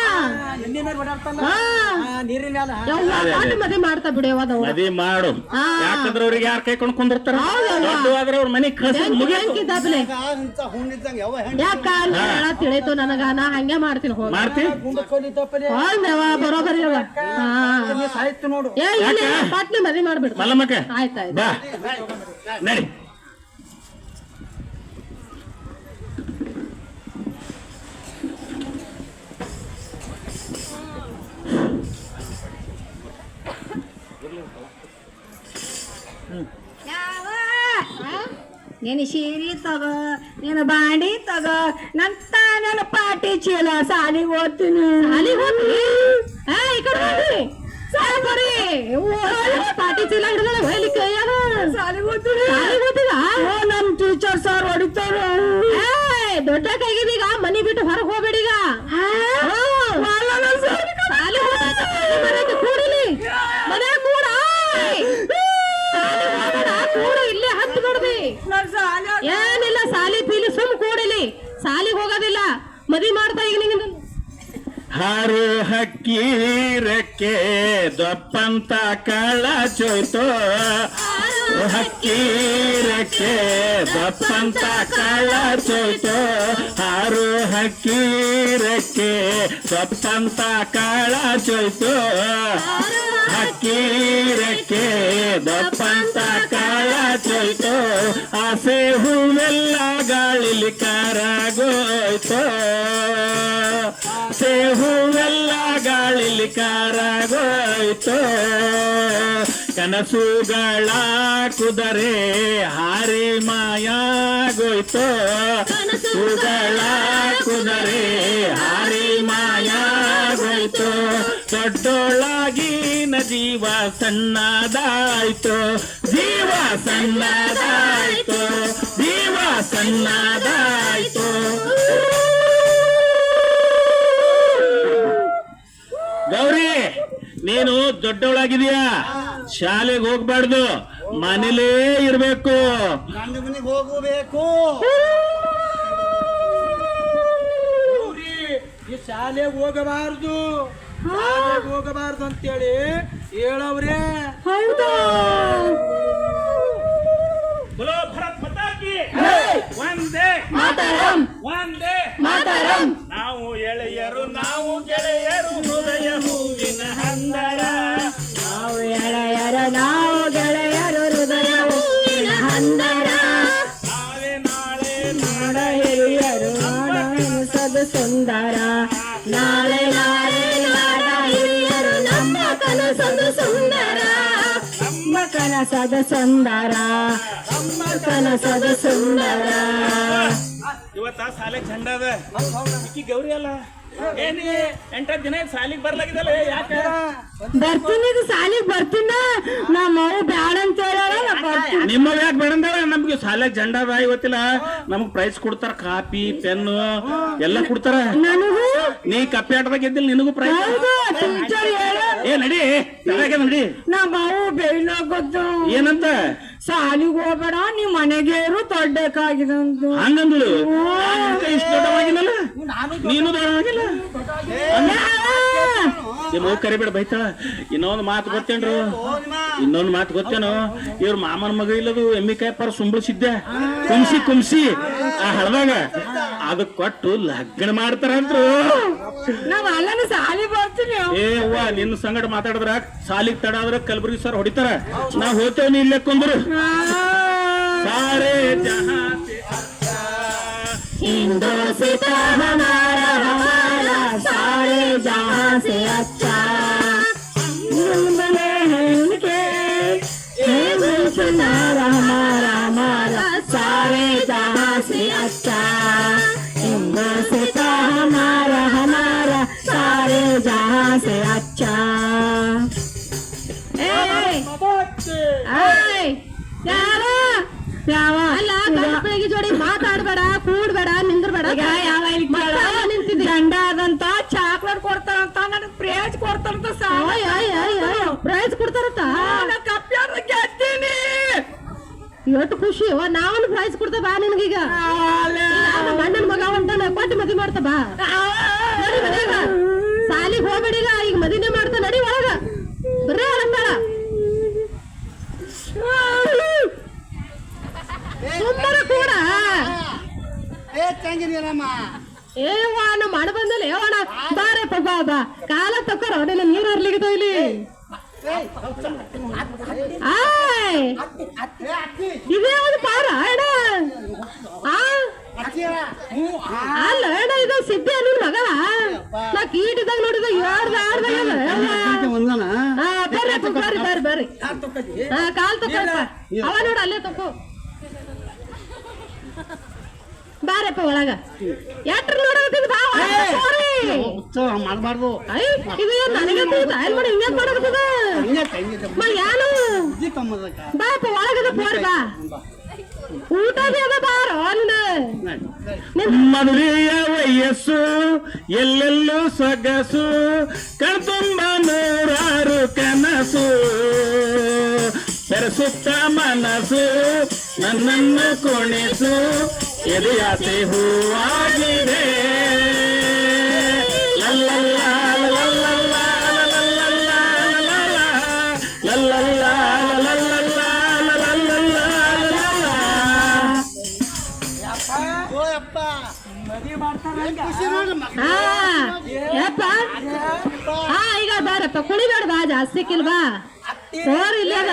ನೀರಿನ ಮದುವೆ ಮಾಡ್ತಾ ಬಿಡೇವದ ಮದಿ ಮಾಡು ಯಾಕಂದ್ರೆ ಅವ್ರಿಗೆ ಯಾರ ಕೈ ಕೊಂಡು ಕುಂದಿರ್ತಾರ ದೊಡ್ಡವಾದ್ರೆ ಅವ್ರ ಮನೆಗ್ ಕಳ್ಸಿ ದಬ್ಲೆ ಯಾಕ ತಿಳಿತು ನನಗ ನಾ ಹಂಗೆ ಮಾಡ್ತೀನಿ ಹೋಗಿ ಮಾಡ್ತಿ ಬರೋಬರಿ ಸಾಯ್ತು ನೋಡು ಏ ಪಾಟ್ನೆ ಮದುವೆ ಮಾಡ್ಬಿಡು ಮಲ್ಲಮ್ಮಕ್ಕ ಆಯ್ತಾಯ್ತು ಬಾ ನಡಿ ನೀನು ಸೀರೆ ತಗೋ ನೀನು ಬಾಂಡಿ ತಗೋ ನಂತ ನನ್ನ ಪಾಟಿ ಚೀಲ ಸಾಲಿಗೆ ಓದ್ತೀನಿ ಸಾಲಿಗೆ ಹೋಗ್ತೀನಿ ಈ ಕಡೆ ಹೋಗ್ರಿ ಸಾಲಿ ಬರ್ರಿ ಪಾಟಿ ಚೀಲ ಹಿಡಿದ ಹೋಗ್ಲಿಕ್ಕೆ ಸಾಲಿಗೆ ಓದ್ತೀನಿ ಸಾಲಿಗೆ ಓದ್ತೀಗ ನಮ್ಮ ಟೀಚರ್ ಸರ್ ಹೊಡಿತಾರ ದೊಡ್ಡ ಕೈಗಿದೀಗ ಮನಿ ಬಿಟ್ಟು ಹೊರಗೆ ಹೋಗ್ಬೇಡೀಗ ಸಾಲಿ ಕೂಡಿಲಿ ಮನೆ ಕೂಡ ಕೂಡ ಇಲ್ಲೇ ಹತ್ತು ನೋಡ್ದಿ ಏನಿಲ್ಲ ಸಾಲಿ ಪೀಲಿ ಸುಮ್ ಕೂಡಿಲಿ ಸಾಲಿಗೆ ಹೋಗೋದಿಲ್ಲ ಮದ್ವಿ ಮಾಡ್ತಾ ಈಗ ನಿಂಗೆ ಹಾರು ಹಕ್ಕಿ ರೆಕ್ಕೆ ದಪ್ಪಂತ ಕಳ್ಳ ಚೋಯ್ತು ಹಕ್ಕಿ ರೆಕ್ಕೆ ದಪ್ಪಂತ ಕಳ್ಳ ಚೋಯ್ತು ಹಾರು ಹಕ್ಕಿ ರೆಕ್ಕೆ ದಪ್ಪಂತ ಕಳ್ಳ ಚೋಯ್ತು ಹಕ್ಕಿ ರೆಕ್ಕೆ ದಪ್ಪಂತ ಕಳ್ಳ ಚೋಯ್ತು ಆಸೆ ಹೂವೆಲ್ಲ ಗಾಳಿಲಿ ಕರಗೋಯ್ತು ಹೂವೆಲ್ಲ ಗಾಳಿಲಿ ಕರಗೋಯ್ತು ಕನಸುಗಳ ಕುದರೆ ಹಾರಿ ಮಾಯಾಗೋಯ್ತು ಕನಸುಗಳ ಕುದರೆ ಹಾರಿ ಮಾಯಾಗೋಯ್ತು ದೊಡ್ಡೊಳಗಿನ ಜೀವ ಸಣ್ಣದಾಯ್ತು ಜೀವ ಸಣ್ಣದಾಯ್ತು ಜೀವ ಸಣ್ಣದಾಯ್ತು ಗೌರಿ ನೀನು ದೊಡ್ಡವಳಾಗಿದೀಯಾ ಶಾಲೆಗೆ ಹೋಗ್ಬಾರ್ದು ಮನೇಲೇ ಇರ್ಬೇಕು ನನ್ನ ಮನೆಗೆ ಹೋಗಬೇಕು ಈ ಶಾಲೆಗೆ ಹೋಗಬಾರ್ದು ಹೋಗಬಾರ್ದು ಅಂತೇಳಿ ಹೇಳವ್ರೆ ಹೌದಾ बोलो भारत माता की ವಂದೇ ಮಾತಾರಂ ವಂದೇ ಮಾತಾರಂ ನಾವು ಗೆಳೆಯರು ಹೃದಯ ಹೂವಿನ ಹಂದರ ನಾವು ಗೆಳೆಯರು ಹೃದಯ ಹೂವಿನ ಹಂದರ ನಾಳೆ ನಾಡ ಹಿರಿಯರು ನಾಡ ಸುಂದರ ನಾಳೆ ನಾಡ ಹಿರಿಯರು ನಮ್ಮ ಕನಸದು ಸುಂದರ ನಮ್ಮ ಕನಸದ ಸುಂದರ ನಮ್ಮ ಕನಸದ ಸುಂದರ ಇವತ್ತ ಶಾಲೆಗೆ ಝಂಡ ಅದ ಈಕಿ ಗೌರಿ ಅಲ್ಲ ಏನಿ 8 ದಿನ ಶಾಲೆಗೆ ಬರ್ಲಾಗಿದಲ್ಲ ಯಾಕೆ ಬರ್ತೀನಿ ಸಾಲಿಗೆ ಬರ್ತೀನ ನಮ್ಮ ಅವ್ವ ಬ್ಯಾಡ ಅಂತ ಹೇಳ ನಿಮ್ಮ ಯಾಕೆ ಬೇಡಂದಾರ ನಮ್ಗೆ ಶಾಲೆಗೆ ಝಂಡ ಅದ ಇವತ್ತಿಲ್ಲ ನಮಗ್ ಪ್ರೈಸ್ ಕೊಡ್ತಾರ ಕಾಪಿ ಪೆನ್ ಎಲ್ಲ ಕೊಡ್ತಾರ ನನಗೂ ನೀ ಕಪ್ಪೆ ಆಟದಾಗ ಗೆದ್ದಿಲ್ಲ ನಿನಗೂ ಪ್ರೈಸ್ ಟೀಚರ್ ಹೇಳ ಏ ನಡಿ ನಡಿ ನಮ್ಮ ಅವ್ವ ಬೇಡ ಗೊತ್ತು ಏನಂತ ಸಾಲಿಗೆ ಹೋಗ್ಬೇಡ ನೀವ್ ಮನೆಗೆ ಇರು ದೊಡ್ಡಕ್ಕಾಗಿದೆ ಅಂತ ಹಂಗಂದ್ಳು ಇಷ್ಟು ದೊಡ್ಡವಾಗಿಲ್ಲ ನೀನು ದೊಡ್ಡವಾಗಿಲ್ಲ ನಿಮ್ಮ ಕರಿಬೇಡ ಬೈತಾಳ ಇನ್ನೊಂದು ಮಾತು ಗೊತ್ತೇನ್ರು ಇನ್ನೊಂದು ಮಾತು ಗೊತ್ತೇನು ಇವ್ರ ಮಾಮನ ಮಗ ಇಲ್ಲದು ಎಮ್ಮಿಕಾಯಿ ಪರ ಸುಂಬಳಿಸಿದ್ದೆ ಕುಮ್ಸಿ ಆ ಹಳದಾಗ ಅದಕ್ ಕೊಟ್ಟು ಲಗ್ನ ಮಾಡ್ತಾರಂತ್ರು ನಾವ್ ಅಲ್ಲನ ಸಾಲಿ ಬರ್ತೀನಿ ಏ ಅವ್ವ ನಿನ್ನ ಸಂಗಡ ಮಾತಾಡಿದ್ರ ಸಾಲಿಗೆ ತಡ ಆದ್ರ ಕಲಬುರ್ಗಿ ಸರ್ ಹೊಡಿತಾರ ನಾವ್ ಹೋಗ್ತೇವ್ ನೀ ಇಲ್ಲೇ ಕುಂದ್ರು ಸಾರೇ ಜಹಾ ಸೆ ಅಚ್ಚಾ ಹಿಂದೋಸಿತ ಹಮಾರಾ ಸಾರೆ ಜಹಾं से अच्छा बने हैं उनके ये गुलशनारा हमारा सारे जहां से अच्छा हिंदोसित हमारा सारे जहां से अच्छा ಅಲ್ಲ ಬೆಳಿಗ್ಗೆ ಜೋಡಿ ಮಾತಾಡ್ಬೇಡ ಕೂಡ್ಬೇಡ ನಿಂದ್ರಬೇಡ ನಿಂತಿದ್ದಿ ಗಂಡ ಆದಂತ ಚಾಕ್ಲೇಟ್ ಕೊಡ್ತಾರಂತ ನನಗ್ ಪ್ರೈಜ್ ಕೊಡ್ತಾರಂತ ಪ್ರೈಜ್ ಕೊಡ್ತಾರಂತ ಗೆದ್ದೀನಿ ಎಷ್ಟು ಖುಷಿ ನಾವೊಂದು ಪ್ರೈಜ್ ಕೊಡ್ತಾ ಬಾ ನಿನ್ಗೀಗ ಗಂಡನ ಮಗ ಅಂತಾನ ಕೊಟ್ಟು ಮದ್ವೆ ಮಾಡ್ತಾ ಬಾ ಸಾಲಿಗೆ ಹೋಗ್ಬೇಡಿಗ ಈಗ ಮದಿನೇ ಮಾಡ್ತಾ ನಡಿ ಒಳಗ ಬರ್ರೇ ಅಳಂತಾಳ ಸುಮ್ಮನೆ ಕೂಡ ಏವ ನಮ್ಮ ಮಣ ಬಂದಲ್ಲಿ ಅವಣ ಬಾರಪ್ಪ ಬಾ ಬಾ ಕಾಲ ತಕ್ಕೋರ ಅವನೆಲ್ಲ ನೀರು ಹರ್ಲಿಕ್ಕೆ ಇಲ್ಲಿ ಇದೇ ಒಂದು ಪಾರ ಅಣ್ಣ ಅಲ್ಲ ಅಣ್ಣ ಇದು ಸಿದ್ದೆ ನಿನ್ ಮಗಳ ನಾ ಕೀಟಿದಾಗ ನೋಡಿದ ಬರ್ರಿ ಬರ್ರಿ ಬರ್ರಿ ಕಾಲ್ ತಕೊಪ್ಪ ಅವ ನೋಡ ಅಲ್ಲೇ ತಕೋ ಬಾರಪ್ಪ ಒಳಗ ಎಟ್ರ ನೋಡಕತ್ತಿದ್ ಬಾ ಮಾಡಬಾರ್ದು ಇದು ನನಗೆ ಮಾಡಿ ಹಿಂಗೆ ಮಾಡಕತ್ತದ ಯಾನು ಬಾರಪ್ಪ ಒಳಗದ ಫೋನ್ ಬಾ ಊಟ ಅದ ಬಾರೋ ಮದುವೆಯ ವಯಸ್ಸು ಎಲ್ಲೆಲ್ಲೂ ಸೊಗಸು ಕಣ್ತುಂಬ ನೂರಾರು ಕನಸು ಬೆರೆಸುತ್ತ ಮನಸ್ಸು ನನ್ನನ್ನು ಕೊಣಿಸು ಎದೆಯಾಸೆ ಹೂವಾಗಿದೆ ಲಲ್ಲಲ್ಲ ಲಲ್ಲಲ್ಲ ಲಲ್ಲಲ್ಲ ಲಲ್ಲಲ್ಲ ಲಲ್ಲಲ್ಲ ಲಲ್ಲಲ್ಲ ಈಗ ಬಾರಪ್ಪ ಕುಣಿಬೇಡ ಬಾ ಜಾಸ್ತಿ ಕಿಲ್ಬಾ ಸೋರ್ ಇಲ್ಲೇ ಅದ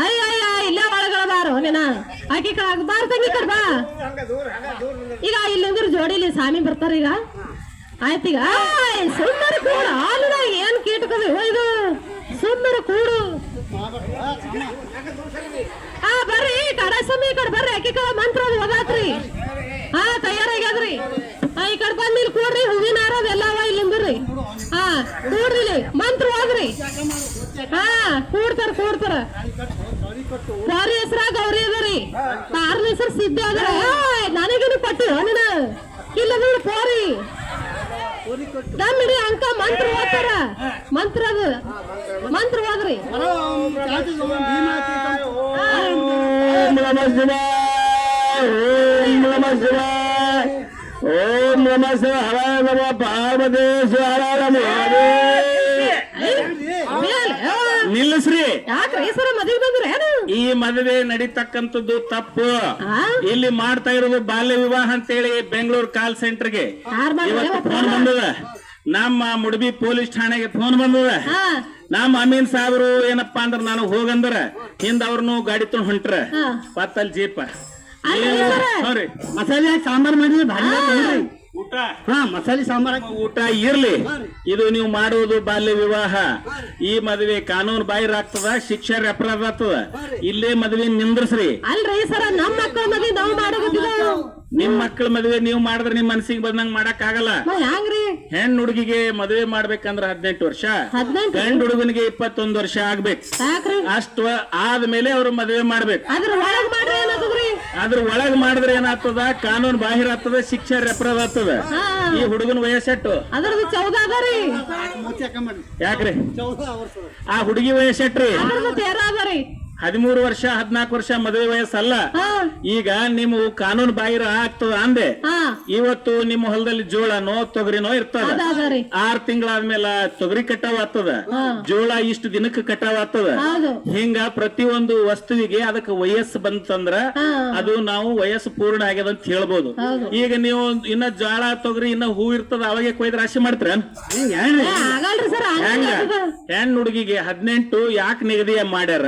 ಅಯ್ಯ ಇಲ್ಲೇ ಒಳಗಳ ಬಾರೋ ನೀನ ಆಕಿ ಬಾರ ತಂಗಿ ಕಡ್ ಬಾ ಈಗ ಇಲ್ಲಿಂದ್ರ ಜೋಡಿಲಿ ಸ್ವಾಮಿ ಬರ್ತಾರ ಈಗ ಆಯ್ತೀಗ ಸುಂದರ ಕೂಡು ಹಾಲಿನ ಏನ್ ಕೀಟಕದು ಇದು ಸುಂದರ ಕೂಡು ಬರ್ರಿ ಕಡೆ ಸಮಯ ಕಡೆ ಬರ್ರಿ ಆಕಿ ಮಂತ್ರ ಅದು ಓದಾತ್ರಿ ತಯಾರಾಗ್ಯಾದ್ರಿ ಈ ಕಡೆ ಬಂದ್ ಇಲ್ಲಿ ಕೂಡ್ರಿ ಹೂವಿನ ಹಾರ ಎಲ್ಲವ ಇಲ್ಲಿಂದ್ರಿ ಕೂಡ್ರಿ ಮಂತ್ರ ಹೋದ್ರಿ ಕೂಡ್ತಾರ ಗೌರಿ ಹೆಸರ ಗೌರಿ ಅದರಿ ಆರನೇ ಹೆಸರು ಸಿದ್ಧ ಅದ್ರ ನನಗೇನು ಕೊಟ್ಟು ನೀನ ಇಲ್ಲ ನೋಡಿ ಪೋರಿ ನಮ್ಮಿಡಿ ಅಂಕ ಮಂತ್ರ ಓದ್ತಾರ ಮಂತ್ರ ಅದು ಮಂತ್ರ ಹೋದ್ರಿ ಓಂ ನಮಃ ಶಿವಾಯ ಓಂ ನಮಃ ಶಿವಾಯ ಓಂ ನಮಃ ಶಿವಾಯ ಹರ ನಮ ಪಾರ್ವತೇಶ್ವರ ನಿಲ್ಲಿಸ್ರಿ ಯಾಕ್ರಿ ಸರ ಮದುವೆ ಬಂದ್ರೆ ಈ ಮದುವೆ ನಡೀತಕ್ಕಂಥದ್ದು ತಪ್ಪು ಇಲ್ಲಿ ಮಾಡ್ತಾ ಇರೋದು ಬಾಲ್ಯ ವಿವಾಹ ಅಂತೇಳಿ ಬೆಂಗಳೂರು ಕಾಲ್ ಸೆಂಟರ್ಗೆ ಇವತ್ತು ಫೋನ್ ಬಂದದ ನಮ್ಮ ಮುಡಬಿ ಪೊಲೀಸ್ ಠಾಣೆಗೆ ಫೋನ್ ಬಂದದ ನಮ್ಮ ಅಮೀನ್ ಸಾಹೇಬ್ರು ಏನಪ್ಪಾ ಅಂದ್ರ ನಾನು ಹೋಗಂದ್ರ ಹಿಂದ ಅವ್ರನ್ನು ಗಾಡಿ ತೊಗೊಂಡ್ ಹೊಂಟ್ರ ಪತ್ತಲ್ ಜೀಪ ಮಸಾಲೆ ಸಾಂಬಾರ್ ಮಾಡಿದ್ರೆ ಭಾರಿ ಊಟ ಮಸಾಲೆ ಸಾಂಬಾರ್ ಊಟ ಇರ್ಲಿ ಇದು ನೀವು ಮಾಡುವುದು ಬಾಲ್ಯ ವಿವಾಹ ಈ ಮದುವೆ ಕಾನೂನು ಬಾಹಿರ ಆಗ್ತದ ಶಿಕ್ಷೆ ಅಪರಾಧ ಆಗ್ತದ ಇಲ್ಲೇ ಮದುವೆ ನಿಂದ್ರಸ್ರಿ ಅಲ್ರಿ ಸರ ನಮ್ಮ ಮಕ್ಕಳ ಮದುವೆ ನಾವು ಮಾಡೋದಿಲ್ಲ ನಿಮ್ ಮಕ್ಕಳ ಮದುವೆ ನೀವು ಮಾಡಿದ್ರೆ ನಿಮ್ ಮನಸ್ಸಿಗೆ ಬಂದಂಗ ಮಾಡಕ್ ಆಗಲ್ಲ ಹ್ಯಾಂಗ್ರಿ ಹೆಣ್ ಹುಡುಗಿಗೆ ಮದುವೆ ಮಾಡ್ಬೇಕಂದ್ರ 18 ವರ್ಷ ಗಂಡ್ ಹುಡುಗನಿಗೆ 21 ವರ್ಷ ಆಗ್ಬೇಕು ಅಷ್ಟ ಆದ್ಮೇಲೆ ಅವ್ರು ಮದುವೆ ಮಾಡ್ಬೇಕು ಅದ್ರ ಒಳಗ್ ಮಾಡಿದ್ರೆ ಏನಾಗ್ತದ ಕಾನೂನು ಬಾಹಿರ ಆಗ್ತದ ಶಿಕ್ಷೆ ಅಪರಾಧ ಆಗ್ತದ ಈ ಹುಡುಗನ ವಯಸ್ಸೆಟ್ಟು ಅದ್ರದ್ದು 14 ರೀ ಯಾಕ್ರಿ ಆ ಹುಡುಗಿ ವಯಸ್ಸೆಟ್ರಿ 13 ವರ್ಷ 14 ವರ್ಷ ಮದುವೆ ವಯಸ್ಸಲ್ಲ. ಈಗ ನೀವು ಕಾನೂನು ಬಾಹಿರ ಆಗ್ತದ ಅಂದೆ. ಇವತ್ತು ನಿಮ್ಮ ಹೊಲದಲ್ಲಿ ಜೋಳನೋ ತೊಗರಿನೋ ಇರ್ತದ. 6 ತಿಂಗಳಾದ್ಮೇಲೆ ತೊಗರಿ ಕಟಾವ್ ಆಗ್ತದ, ಜೋಳ ಇಷ್ಟು ದಿನಕ್ಕೆ ಕಟಾವ್ ಆಗ್ತದ. ಹಿಂಗ ಪ್ರತಿಯೊಂದು ವಸ್ತುವಿಗೆ ಅದಕ್ಕೆ ವಯಸ್ಸು ಬಂತಂದ್ರ ಅದು ನಾವು ವಯಸ್ಸು ಪೂರ್ಣ ಆಗ್ಯದ ಅಂತ ಹೇಳ್ಬೋದು. ಈಗ ನೀವು ಇನ್ನ ಜೋಳ ತೊಗರಿ ಇನ್ನ ಹೂ ಇರ್ತದ, ಅವಾಗೆ ಕೊಯ್ದು ರಾಶಿ ಮಾಡ್ತೀರ? ಹೆಣ್ಣು ಹುಡುಗಿಗೆ 18 ಯಾಕೆ ನಿಗದಿ ಮಾಡ್ಯಾರ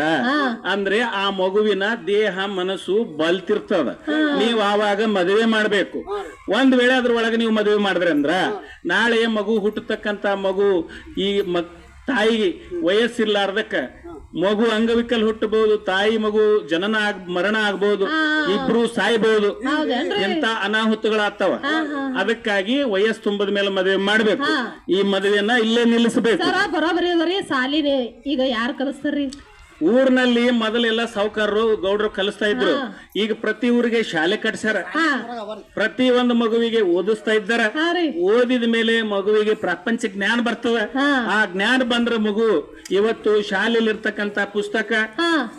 ಅಂದ್ರೆ ಆ ಮಗುವಿನ ದೇಹ ಮನಸ್ಸು ಬಲ್ತಿರ್ತದ. ನೀವ್ ಆವಾಗ ಮದುವೆ ಮಾಡ್ಬೇಕು. ಒಂದ್ ವೇಳೆ ಅದ್ರೊಳಗೆ ನೀವು ಮದುವೆ ಮಾಡಿದ್ರಿ ಅಂದ್ರ ನಾಳೆ ಮಗು ಹುಟ್ಟತಕ್ಕಂತ ಮಗು ಈ ತಾಯಿಗೆ ವಯಸ್ಸಿರ್ಲಾರ್ದಕ್ಕ ಮಗು ಅಂಗವಿಕಲ್ ಹುಟ್ಟಬಹುದು, ತಾಯಿ ಮಗು ಜನನ ಮರಣ ಆಗ್ಬಹುದು, ಇಬ್ರು ಸಾಯ್ಬಹುದು, ಎಂತ ಅನಾಹುತಗಳಾಗ್ತಾವ. ಅದಕ್ಕಾಗಿ ವಯಸ್ಸು ತುಂಬದ ಮೇಲೆ ಮದುವೆ ಮಾಡ್ಬೇಕು. ಈ ಮದುವೆನ ಇಲ್ಲೇ ನಿಲ್ಲಿಸಬೇಕು. ಬರೋಬರಿ ಸಾಲಿನೇ ಈಗ ಯಾರು ಕಲಿಸ್ತಾರ್ರಿ? ಊರಿನಲ್ಲಿ ಮೊದಲೆಲ್ಲ ಸಾವುಕಾರರು ಗೌಡ್ರು ಕಲಿಸ್ತಾ ಇದ್ರು. ಈಗ ಪ್ರತಿ ಊರಿಗೆ ಶಾಲೆ ಕಟ್ಸ್ಯಾರ, ಪ್ರತಿ ಒಂದು ಮಗುವಿಗೆ ಓದಿಸ್ತಾ ಇದ್ದಾರ. ಓದಿದ ಮೇಲೆ ಮಗುವಿಗೆ ಪ್ರಪಂಚ ಜ್ಞಾನ ಬರ್ತದ. ಆ ಜ್ಞಾನ ಬಂದ್ರ ಮಗು ಇವತ್ತು ಶಾಲೆಯಲ್ಲಿ ಇರ್ತಕ್ಕಂತ ಪುಸ್ತಕ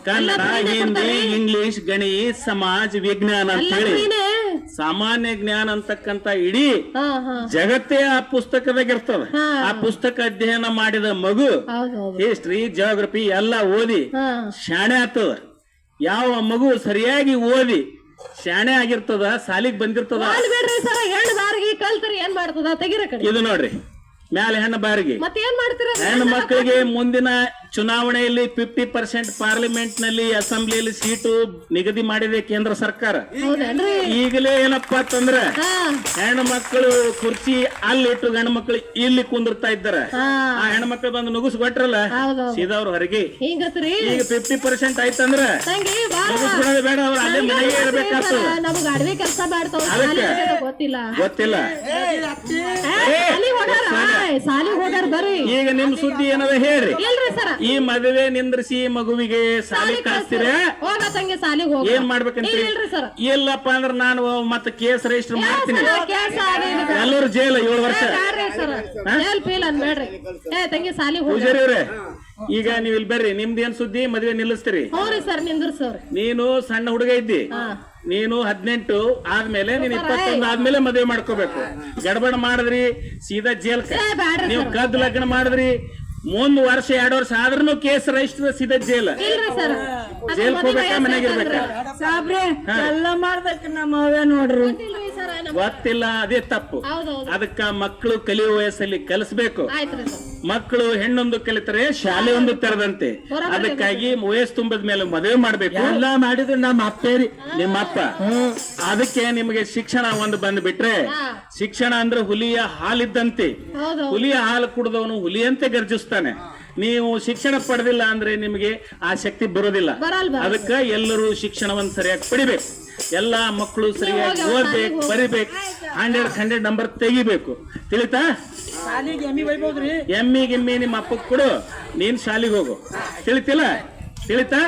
ಕನ್ನಡ, ಹಿಂದಿ, ಇಂಗ್ಲಿಷ್, ಗಣಿತ, ಸಮಾಜ ವಿಜ್ಞಾನ ಅಂತ ಹೇಳಿ ಸಾಮಾನ್ಯ ಜ್ಞಾನ ಅಂತಕ್ಕಂತ ಇಡೀ ಜಗತ್ತೇ ಆ ಪುಸ್ತಕದಾಗ ಇರ್ತದ. ಆ ಪುಸ್ತಕ ಅಧ್ಯಯನ ಮಾಡಿದ ಮಗು ಹಿಸ್ಟ್ರಿ, ಜಿಯೋಗ್ರಫಿ ಎಲ್ಲ ಓದಿ ಶಾಣೆ ಆಗ್ತದ. ಯಾವ ಮಗು ಸರಿಯಾಗಿ ಓದಿ ಶಾಣೆ ಆಗಿರ್ತದ, ಸಾಲಿಗೆ ಬಂದಿರ್ತದ. ಇದು ನೋಡ್ರಿ ಮ್ಯಾಲ ಹೆಣ್ಣು ಬಾರಿಗೆ. ಹೆಣ್ಣು ಮಕ್ಕಳಿಗೆ ಮುಂದಿನ ಚುನಾವಣೆಯಲ್ಲಿ 50% ಪಾರ್ಲಿಮೆಂಟ್ ನಲ್ಲಿ, ಅಸೆಂಬ್ಲಿಯಲ್ಲಿ ಸೀಟು ನಿಗದಿ ಮಾಡಿದೆ ಕೇಂದ್ರ ಸರ್ಕಾರ. ಈಗಲೇ ಏನಪ್ಪಾ ಅಂತಂದ್ರ ಹೆಣ್ಣು ಮಕ್ಕಳು ಕುರ್ಚಿ ಅಲ್ಲಿಟ್ಟು ಗಂಡು ಮಕ್ಕಳು ಇಲ್ಲಿ ಕುಂದಿರ್ತಾ ಇದ್ದಾರೆ. ಆ ಹೆಣ್ಣು ಮಕ್ಕಳು ಬಂದು ನುಗ್ಗಿಸ್ಕೊಟ್ರಲ್ಲ ಸೀದಾ ಅವ್ರ ಹೊರಗೆ. ಈಗ 50% ಆಯ್ತಂದ್ರ ನುಗ್ಗಿಸ್ಕೊಡೋದು ಬೇಡ, ಅವ್ರು ಅಲ್ಲೇ ಮನೆಗೆ ಇರ್ಬೇಕಾಗ್ತದ. ಗೊತ್ತಿಲ್ಲ. ಈಗ ನಿಮ್ ಸುದ್ದಿ ಏನದ ಹೇಳ್ರಿ. ಈ ಮದುವೆ ನಿಂದ್ರಿಸಿ ಮಗುವಿಗೆ ಸಾಲಿ ಕಳಿಸ್ತೀರ, ಏನ್ ಮಾಡ್ಬೇಕಂತ? ಇಲ್ಲಪ್ಪ ಅಂದ್ರ ನಾನು ಮತ್ತೆ ಕೇಸ್ ರಿಜಿಸ್ಟರ್ ಮಾಡ್ತೀನಿ. ಎಲ್ಲರೂ ಜೈಲ 7 ವರ್ಷ. ಪೂಜಾರಿ ಅವ್ರೆ, ಈಗ ನೀವ್ ಇಲ್ಲಿ ಬರ್ರಿ. ನಿಮ್ದೇನ್ ಸುದ್ದಿ? ಮದುವೆ ನಿಲ್ಲಿಸ್ತೀರಿ? ನೀನು ಸಣ್ಣ ಹುಡುಗ ಇದ್ದಿ, ನೀನು 18 ಆದ್ಮೇಲೆ ನೀನ್ 21 ಆದ್ಮೇಲೆ ಮದುವೆ ಮಾಡ್ಕೋಬೇಕು. ಗಡಬಡ ಮಾಡಿದ್ರಿ ಸೀದಾ ಜೈಲ್. ನೀವು ಕದ್ದು ಲಗ್ನ ಮಾಡಿದ್ರಿ, 1 ವರ್ಷ 2 ವರ್ಷ ಆದ್ರೂ ಕೇಸ್ ರಿಜಿಸ್ಟರ್, ಸೀದಾ ಜೈಲ್. ಜೈಲ್ ಹೋಗ್ಬೇಕಾ ಮನೆಗಿರ್ಬೇಕಾ? ಎಲ್ಲ ಮಾಡ್ಬೇಕು ನಮ್ಮ ನೋಡ್ರಿ. ಗೊತ್ತಿಲ್ಲ, ಅದೇ ತಪ್ಪು. ಅದಕ್ಕ ಮಕ್ಕಳು ಕಲಿಯುವ ವಯಸ್ಸಲ್ಲಿ ಕಲಿಸ್ಬೇಕು. ಮಕ್ಕಳು ಹೆಣ್ಣೊಂದು ಕಲಿತರೆ ಶಾಲೆ ಒಂದು ತೆರೆದಂತೆ. ಅದಕ್ಕಾಗಿ ವಯಸ್ಸು ತುಂಬದ ಮೇಲೆ ಮದುವೆ ಮಾಡ್ಬೇಕು. ಎಲ್ಲ ಮಾಡಿದ್ರೆ ನಮ್ಮ ಅಪ್ಪೇರಿ, ನಿಮ್ಮ ಅಪ್ಪ. ಅದಕ್ಕೆ ನಿಮಗೆ ಶಿಕ್ಷಣ ಒಂದು ಬಂದ್ಬಿಟ್ರೆ, ಶಿಕ್ಷಣ ಅಂದ್ರೆ ಹುಲಿಯ ಹಾಲಿದ್ದಂತೆ. ಹುಲಿಯ ಹಾಲು ಕುಡಿದವನು ಹುಲಿಯಂತೆ ಗರ್ಜಿಸ್ತಾನೆ. ನೀವು ಶಿಕ್ಷಣ ಪಡೆದಿಲ್ಲ ಅಂದ್ರೆ ನಿಮಗೆ ಆ ಶಕ್ತಿ ಬರೋದಿಲ್ಲ. ಅದಕ್ಕೆ ಎಲ್ಲರೂ ಶಿಕ್ಷಣವನ್ನು ಸರಿಯಾಗಿ ಪಡಿಬೇಕು. ಎಲ್ಲಾ ಮಕ್ಕಳು ಸರಿಯಾಗಿ ಓದ್ಬೇಕು, ಬರಿಬೇಕು, 100 ನಂಬರ್ ತೆಗಿಬೇಕು. ತಿಳಿತಾ? ಎಮ್ಮಿ ಗಿಮ್ಮಿ ನಿಮ್ಮ ಅಪ್ಪಗ್ ಕೊಡು, ನೀನ್ ಶಾಲಿಗೆ ಹೋಗು. ತಿಳಿತಾ?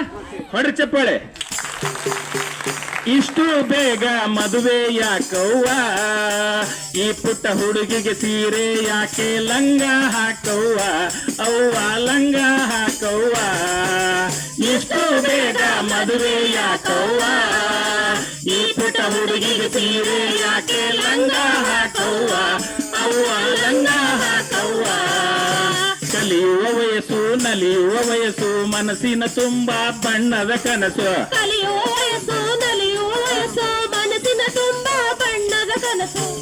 ಹೊಡ್ರಿ ಚಪ್ಪಾಳೆ. ಇಷ್ಟು ಬೇಗ ಮದುವೆ ಯಾಕವ್ವ, ಈ ಪುಟ್ಟ ಹುಡುಗಿಗೆ ಸೀರೆ ಯಾಕೆ ಲಂಗ ಹಾಕವ್ವ, ಅವ್ವ ಲಂಗ ಹಾಕವ್ವ. ಇಷ್ಟು ಬೇಗ ಮದುವೆ ಯಾಕವ್ವ, ಈ ಪುಟ್ಟ ಹುಡುಗಿಗೆ ಸೀರೆ ಯಾಕೆ ಲಂಗ ಹಾಕವ್ವ, ಅವ್ವ ಲಂಗ ಹಾಕವ್ವ. ಕಲಿಯುವ ವಯಸ್ಸು, ನಲಿಯುವ ವಯಸ್ಸು, ಮನಸ್ಸಿನ ತುಂಬಾ ಬಣ್ಣದ ಕನಸು.